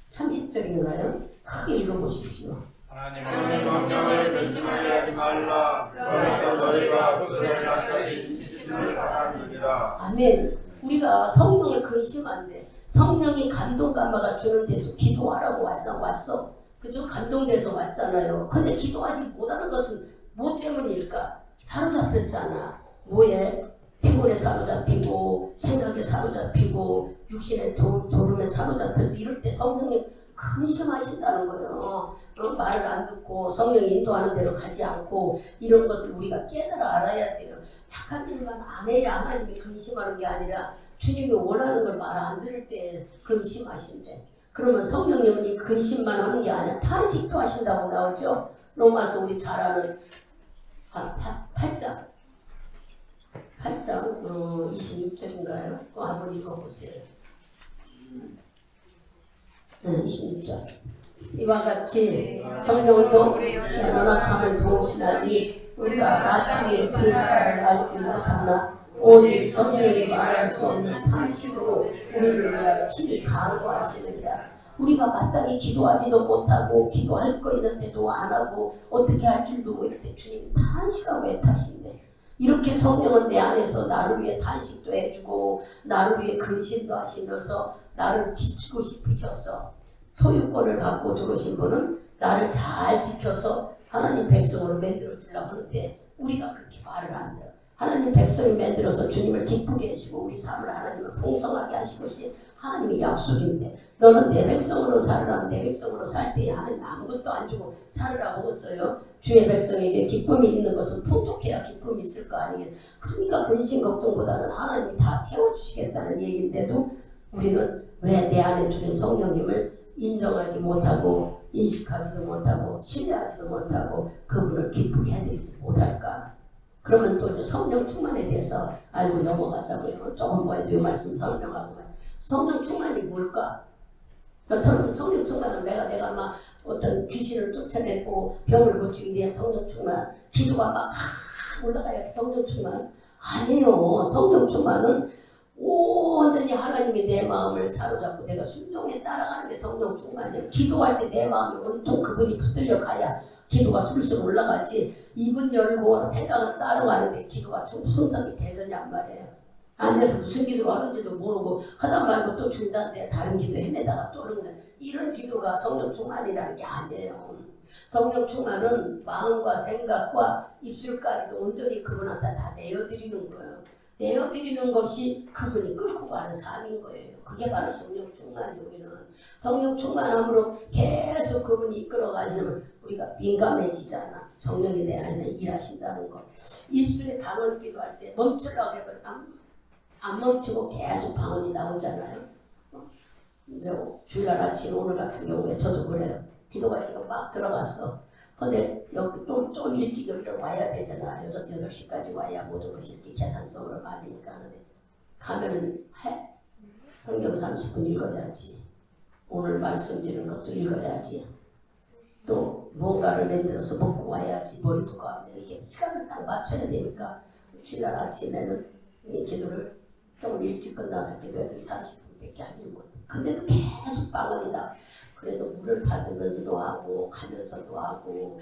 30절인가요? 크게 읽어보십시오. 하나님의 명령을 근심하게 하지 말라. 그래서 너희가 그들까지 지식을 받았느니라. 아멘. 우리가 성령을 근심한데 성령이 감동 감화가 주는데도 기도하라고 왔어. 그죠? 감동돼서 왔잖아요. 근데 기도하지 못하는 것은 뭐 때문일까? 사로잡혔잖아. 뭐에? 피곤에 사로잡히고 생각에 사로잡히고 육신의 졸음에 사로잡혀서 이럴 때 성령님 근심하신다는 거예요. 말을 안 듣고 성령 인도하는 대로 가지 않고 이런 것을 우리가 깨달아 알아야 돼요. 착한 일만 안 해야 하나님이 근심하는 게 아니라 주님이 원하는 걸 말 안 들을 때 근심하신대. 그러면 성령님은 이 근심만 하는 게 아니라 탄식도 하신다고 나오죠. 로마서 우리 잘 아는 8장 26절인가요? 그거 한번 읽어보세요. 네, 26절. 이와 같이 성령도 연약함을 동신하니 우리가 마땅히 빌바를 알지 못하나 오직 성령이 말할 수 없는 탄식으로 우리를 위하여 친히 간구하시느니라. 우리가 마땅히 기도하지도 못하고 기도할 거 있는데도 안 하고 어떻게 할 줄도 모를 때 주님이 탄식하고 애타신대. 이렇게 성령은 내 안에서 나를 위해 탄식도 해주고 나를 위해 근심도 하시면서 나를 지키고 싶으셔서 소유권을 갖고 들어오신 분은 나를 잘 지켜서 하나님 백성으로 만들어 주려고 하는데 우리가 그렇게 말을 안 들어. 하나님 백성이 만들어서 주님을 기쁘게 하시고 우리 삶을 하나님을 풍성하게 하실 것이 하나님의 약속인데 너는 내 백성으로 살으라. 내 백성으로 살 때에 하나님 아무것도 안 주고 살으라고 했어요. 주의 백성에게 기쁨이 있는 것은 풍족해야 기쁨이 있을 거 아니겠. 그러니까 근심 걱정보다는 하나님이 다 채워주시겠다는 얘기인데도 우리는 왜 내 안에 주신 성령님을 인정하지 못하고 인식하지도 못하고 신뢰하지도 못하고 그분을 기쁘게 해드리지 못할까. 그러면 또 이제 성령 충만에 대해서 알고 넘어가자고요. 조금 뭐 해도 이 말씀 설명하고 성령 충만이 뭘까? 성령 충만은 내가 막 어떤 귀신을 쫓아내고 병을 고치기 위해 성령 충만, 기도가 막 올라가야 성령 충만 아니에요. 성령 충만은 온전히 하나님이 내 마음을 사로잡고 내가 순종에 따라가는 게 성령 충만이에요. 기도할 때 내 마음이 온통 그분이 붙들려 가야 기도가 술술 올라가지. 입은 열고 생각은 따라가는데 기도가 좀 풍성이 되느냐 말이에요. 안 돼서 무슨 기도를 하는지도 모르고 하다 말고 또 중단돼 다른 기도 헤매다가 또 그러는 이런 기도가 성령 충만이라는 게 아니에요. 성령 충만은 마음과 생각과 입술까지도 온전히 그분한테 다 내어드리는 거예요. 내어드리는 것이 그분이 끌고 가는 삶인 거예요. 그게 바로 성령 충만이에요. 우리는 성령 충만함으로 계속 그분이 이끌어 가시면 우리가 민감해지잖아. 성령이 내 안에 일하신다는 거. 입술에 방언 기도할 때 멈추라고 해도 안 멈추고 계속 방언이 나오잖아요. 이제 주일날 아침 오늘 같은 경우에 저도 그래요. 기도가 지금 막 들어갔어. 근데 여기 좀 일찍 여기를 와야 되잖아. 8시까지 와야 모든 것이 이렇게 계산적으로 맞으니까 하는데 가면은 성경 30분 읽어야지. 오늘 말씀 드리는 것도 읽어야지. 또 뭔가를 만들어서 먹고 와야지. 머리도 감면 이렇게 시간을 딱 맞춰야 되니까 주일날 아침에는 이 기도를 좀 일찍 끝나서 기도해도 30분밖에 하지 못해. 근데도 계속 방언이다. 그래서 물을 받으면서도 하고 가면서도 하고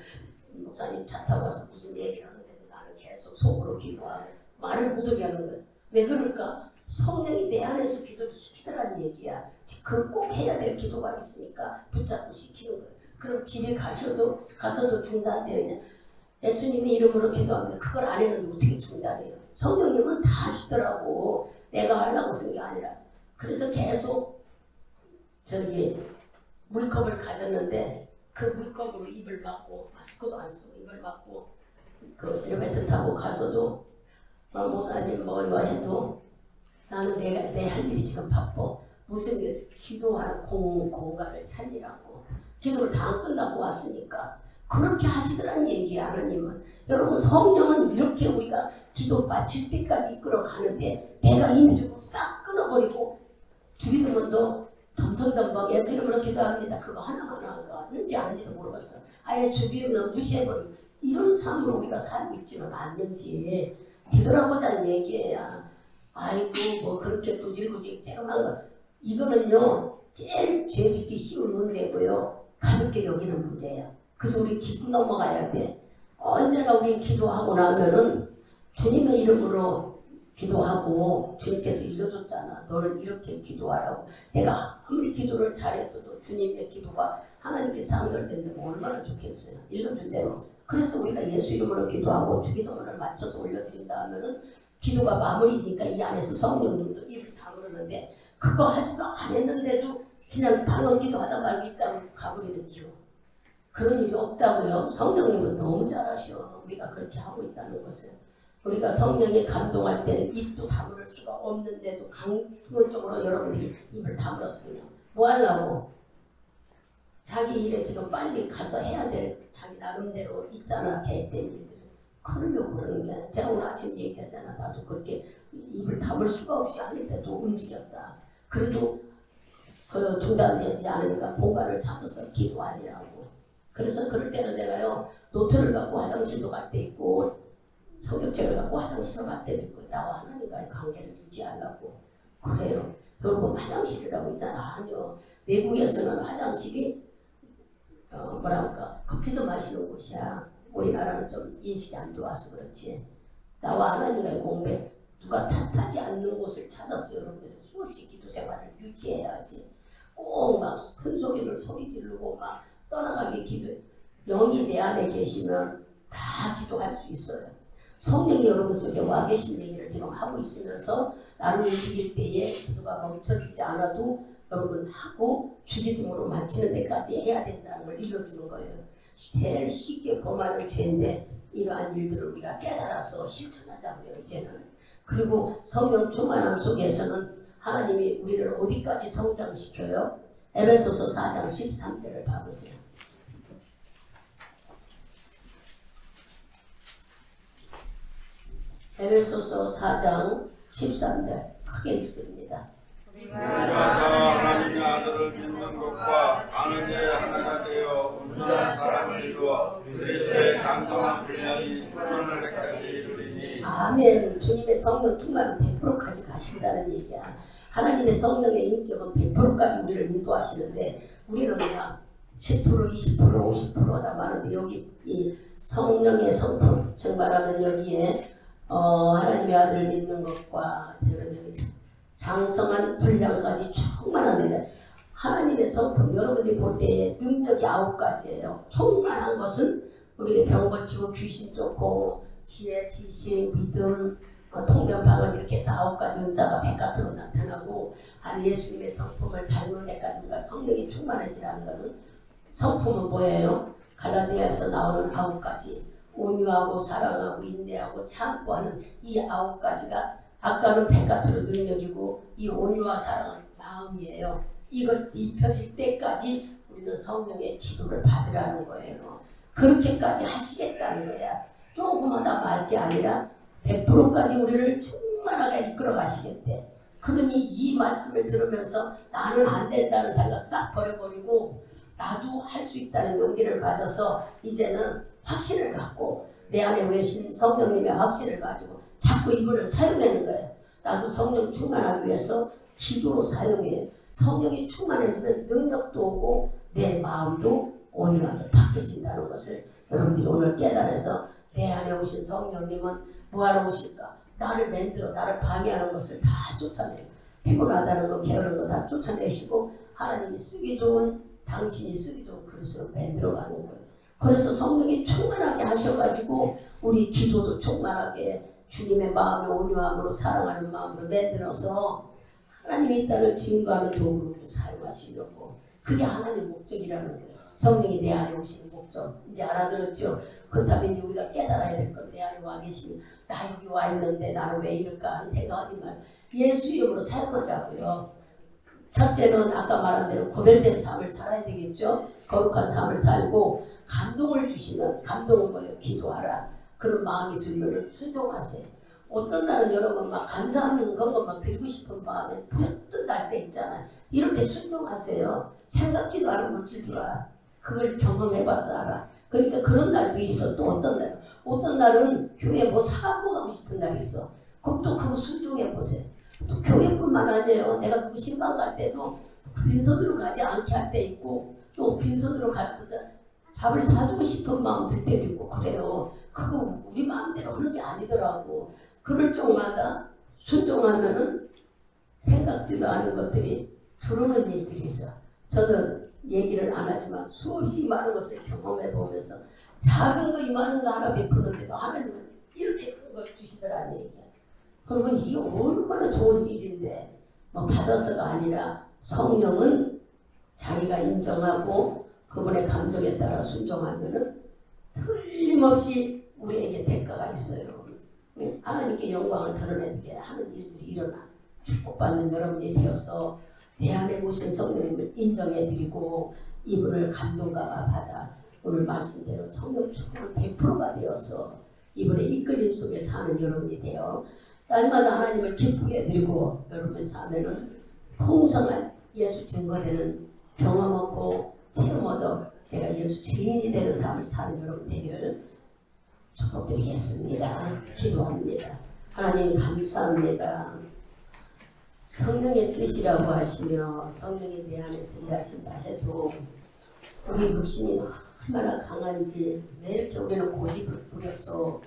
목사님 차 타고 와서 무슨 얘기를 하는데도 나는 계속 속으로 기도하고 말을 못하게 하는 거야. 왜 그럴까? 성령이 내 안에서 기도를 시키더라는 얘기야. 그 꼭 해야 될 기도가 있으니까 붙잡고 시키는 거야. 그럼 집에 가서도 중단돼요. 그냥 예수님의 이름으로 기도하면 그걸 안 했는데 어떻게 중단해요? 성령님은 다 하시더라고. 내가 하려고 쓴 게 아니라. 그래서 계속 물컵을 가졌는데 그 물컵으로 입을 막고 마스크도 안 쓰고 입을 막고 그 엘리베이터 타고 가서도 목사님 뭐 해도 나는 내 할 일이 지금 바빠. 무슨 일 기도하는 공간을 찾으라고. 기도를 다 안 끝나고 왔으니까 그렇게 하시더라는 얘기야. 하나님은. 여러분 성령은 이렇게 우리가 기도 마칠 때까지 이끌어 가는데 내가 임의적으로 싹 끊어버리고 주기도문도 덤성덤벙 예수 이름으로 기도합니다. 그거 하나하나가 하는지 아닌지도 모르겠어. 아예 주기도문 무시해버리고 이런 삶으로 우리가 살고 있지는 않는지 되돌아보자는 얘기예요. 아이고 뭐 그렇게 구질구질 쬐그만 거 이거는요 제일 죄짓기 쉬운 문제고요. 가볍게 여기는 문제예요. 그래서 우리 짚고 넘어가야 돼. 언제나 우리 기도하고 나면은 주님의 이름으로 기도하고 주님께서 일러줬잖아. 너는 이렇게 기도하라고. 내가 아무리 기도를 잘했어도 주님의 기도가 하나님께서 상결된다면 얼마나 좋겠어요. 일러준 대로. 그래서 우리가 예수 이름으로 기도하고 주기도문을 맞춰서 올려드린다 하면은 기도가 마무리지니까 이 안에서 성령님도 입을 다물었는데 그거 하지도 안 했는데도 그냥 방언 기도하다 말고 입 다물고 가버리는 기도. 그런 일이 없다고요. 성령님은 너무 잘하셔. 우리가 그렇게 하고 있다는 것을. 우리가 성령에 감동할 때는 입도 다물을 수가 없는데도 강론적으로 여러분이 입을 다물었어. 그냥 뭐 하려고? 자기 일에 지금 빨리 가서 해야 될 자기 나름대로 있잖아. 계획된 일들. 그러려고 그러는 게 제가 오늘 아침 얘기하잖아. 나도 그렇게 입을 다물 수가 없이 하는데도 움직였다. 그래도 그 중단되지 않으니까 공간을 찾아서 기도하리라고. 그래서 그럴 때는 내가요. 노트를 갖고 화장실도 갈 때 있고 성경책을 갖고 화장실을 갈 때도 있고 나와 하나님과의 관계를 유지하려고 그래요. 여러분 화장실이라고 있잖아. 아니요. 외국에서는 화장실이 뭐랄까 커피도 마시는 곳이야. 우리나라는 좀 인식이 안 좋아서 그렇지. 나와 하나님과의 공부에 누가 탓하지 않는 곳을 찾아서 여러분들이 수없이 기도 생활을 유지해야지. 꼭 막 큰 소리를 소리 지르고 막 떠나가게 기도해. 영이 내 안에 계시면 다 기도할 수 있어요. 성령이 여러분 속에 와 계신 얘기를 지금 하고 있으면서 나를 움직일 때에 기도가 멈춰지지 않아도 여러분 하고 주기도문으로 마치는 데까지 해야 된다는 걸 일러주는 거예요. 제일 쉽게 범하는 죄인데 이러한 일들을 우리가 깨달아서 실천하자고요. 이제는. 그리고 성령 충만함 속에서는 하나님이 우리를 어디까지 성장시켜요? 에베소서 4장 13절을 봐보세요. 에베소서 4장 13절 크게 읽습니다. 우리가 하나님의 아들을 믿는 것과 아는 데 하나가 되어 온전한 사람을 이루어 그리스도의 장성한 분량이 충만할 때까지 이르리니. 아멘. 주님의 성령 충만은 100%까지 가신다는 얘기야. 하나님의 성령의 인격은 100%까지 우리를 인도하시는데 우리는 그냥 10%, 20%, 50%다 많은데 여기 이 성령의 성품, 즉 말하면 여기에 하나님의 아들을 믿는 것과 여기 장성한 분량까지 충만합니다. 하나님의 성품, 여러분이 볼 때에 능력이 9가지예요. 충만한 것은 우리가 병 고치고 귀신 쫓고 지혜, 지식, 믿음, 통변, 방언 이렇게 해서 9가지 은사가 백같으로 나타나고 예수님의 성품을 닮은 데까지 우리가 성령이 충만해지라는 것은 성품은 뭐예요? 갈라디아에서 나오는 9가지 온유하고 사랑하고 인내하고 참고 하는 이 9가지가 아까는 백같으로 능력이고 이 온유와 사랑은 마음이에요. 이것 입혀질 때까지 우리는 성령의 지도를 받으라는 거예요. 그렇게까지 하시겠다는 거야. 조금마다 말 게 아니라 100%까지 우리를 충만하게 이끌어 가시겠대. 그러니 이 말씀을 들으면서 나는 안 된다는 생각 싹 버려버리고 나도 할 수 있다는 용기를 가져서 이제는 확신을 갖고 내 안에 외신 성령님의 확신을 가지고 자꾸 이분을 사용하는 거예요. 나도 성령 충만하기 위해서 기도로 사용해. 성령이 충만해지면 능력도 오고 내 마음도 온유하게 바뀌어진다는 것을 여러분들이 오늘 깨달아서 내 안에 오신 성령님은 뭐하러 오실까? 나를 만들어 나를 방해하는 것을 다 쫓아내요. 피곤하다는 거 게으른 거 다 쫓아내시고 하나님이 쓰기 좋은 당신이 쓰기 좋은 그릇으로 만들어가는 거예요. 그래서 성령이 충만하게 하셔가지고 우리 기도도 충만하게 주님의 마음의 온유함으로 사랑하는 마음으로 만들어서 하나님이 있다는 증거하는 도구로 사용하시려고. 그게 하나님의 목적이라는 거예요. 성령이 내 안에 오시는 목적. 이제 알아들었죠? 그렇다면 이제 우리가 깨달아야 될 건 내 안에 와 계시니 나 여기 와 있는데 나는 왜 이럴까 하는 생각하지 말고 예수 이름으로 사용하자고요. 첫째는 아까 말한 대로 구별된 삶을 살아야 되겠죠. 거룩한 삶을 살고 감동을 주시면 감동은 뭐예요? 기도하라. 그런 마음이 들면 순종하세요. 어떤 날은 여러분 막 감사하는 것만 막 드리고 싶은 마음에 불현듯 날 때 있잖아요. 이럴 때 순종하세요. 생각지도 않은 물질들아. 그걸 경험해봐서 알아. 그러니까 그런 날도 있어. 또 어떤 날은 교회 뭐 사갖고 가고 싶은 날 있어. 그럼 또 그거 순종해보세요. 또 교회뿐만 아니에요. 내가 누구 신방 갈 때도 빈손으로 가지 않게 할 때 있고 또 빈손으로 가서 밥을 사주고 싶은 마음 들 때도 있고 그래요. 그거 우리 마음대로 하는 게 아니더라고. 그럴 적마다 순종하면은 생각지도 않은 것들이 들어오는 일들이 있어. 저는 얘기를 안 하지만 수없이 많은 것을 경험해 보면서 작은 거 이만한 거 하나 베푸는데도 하나님은 이렇게 큰 걸 주시더라는 얘기야. 그러면 이게 얼마나 좋은 일인데 뭐 받아서가 아니라 성령은 자기가 인정하고 그분의 감동에 따라 순종하면은 틀림없이 우리에게 대가가 있어요. 하나님께 영광을 드러내게 하는 일들이 일어나 축복받는 여러분이 되어서 내 안에 오신 성령님을 인정해드리고 이분을 감동과 받아 오늘 말씀대로 성령 충만 100%가 되어서 이분의 이끌림 속에 사는 여러분이 되어 날마다 하나님을 기쁘게 해드리고 여러분의 삶에는 풍성한 예수 증거되는 경험 얻고 체험 얻어 내가 예수 증인이 되는 삶을 사는 여러분 되기를 축복드리겠습니다. 기도합니다. 하나님 감사합니다. 성령의 뜻이라고 하시며 성령이 내 안에서 일하신다 해도 우리 육신이 얼마나 강한지 왜 이렇게 우리는 고집을 부려서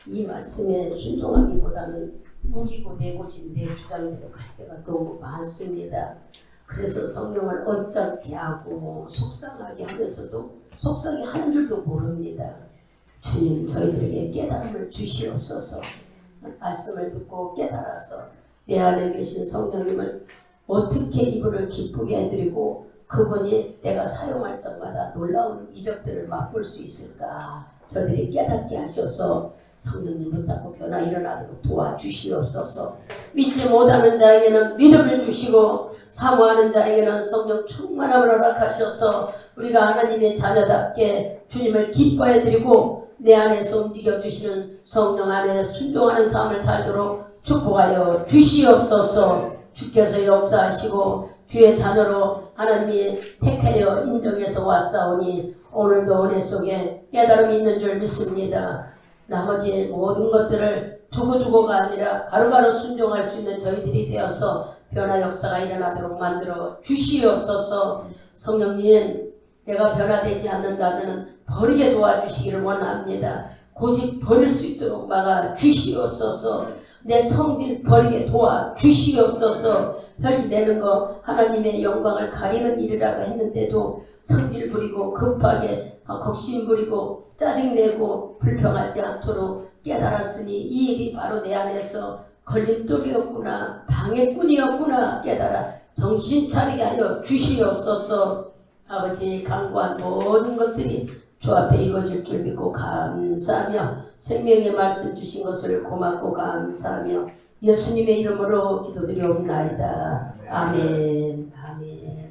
이 말씀에 순종하기보다는 우기고 내고진 내 주장대로 갈 때가 너무 많습니다. 그래서 성령을 어렵게 하고 속상하게 하면서도 속상해 하는 줄도 모릅니다. 주님 저희들에게 깨달음을 주시옵소서. 말씀을 듣고 깨달아서 내 안에 계신 성령님을 어떻게 이분을 기쁘게 해드리고 그분이 내가 사용할 적마다 놀라운 이적들을 맛볼 수 있을까 저들이 깨닫게 하셔서 성령님 붙잡고 변화 일어나도록 도와주시옵소서. 믿지 못하는 자에게는 믿음을 주시고 사모하는 자에게는 성령 충만함을 허락하셔서 우리가 하나님의 자녀답게 주님을 기뻐해드리고 내 안에서 움직여주시는 성령 안에 순종하는 삶을 살도록 축복하여 주시옵소서. 주께서 역사하시고 주의 자녀로 하나님이 택하여 인정해서 왔사오니 오늘도 은혜 속에 깨달음이 있는 줄 믿습니다. 나머지 모든 것들을 두고두고가 아니라 바로바로 순종할 수 있는 저희들이 되어서 변화 역사가 일어나도록 만들어 주시옵소서. 성령님 내가 변화되지 않는다면 버리게 도와주시기를 원합니다. 고집 버릴 수 있도록 막아 주시옵소서. 내 성질 버리게 도와주시옵소서. 혈기 내는 거 하나님의 영광을 가리는 일이라고 했는데도 성질 부리고 급하게 걱심 부리고 짜증내고 불평하지 않도록 깨달았으니 이 일이 바로 내 안에서 걸림돌이었구나 방해꾼이었구나 깨달아 정신 차리게 하여 주시옵소서. 아버지 강구한 모든 것들이 주 앞에 이루어질 줄 믿고 감사하며 생명의 말씀 주신 것을 고맙고 감사하며 예수님의 이름으로 기도드리옵나이다. 아멘. 아멘.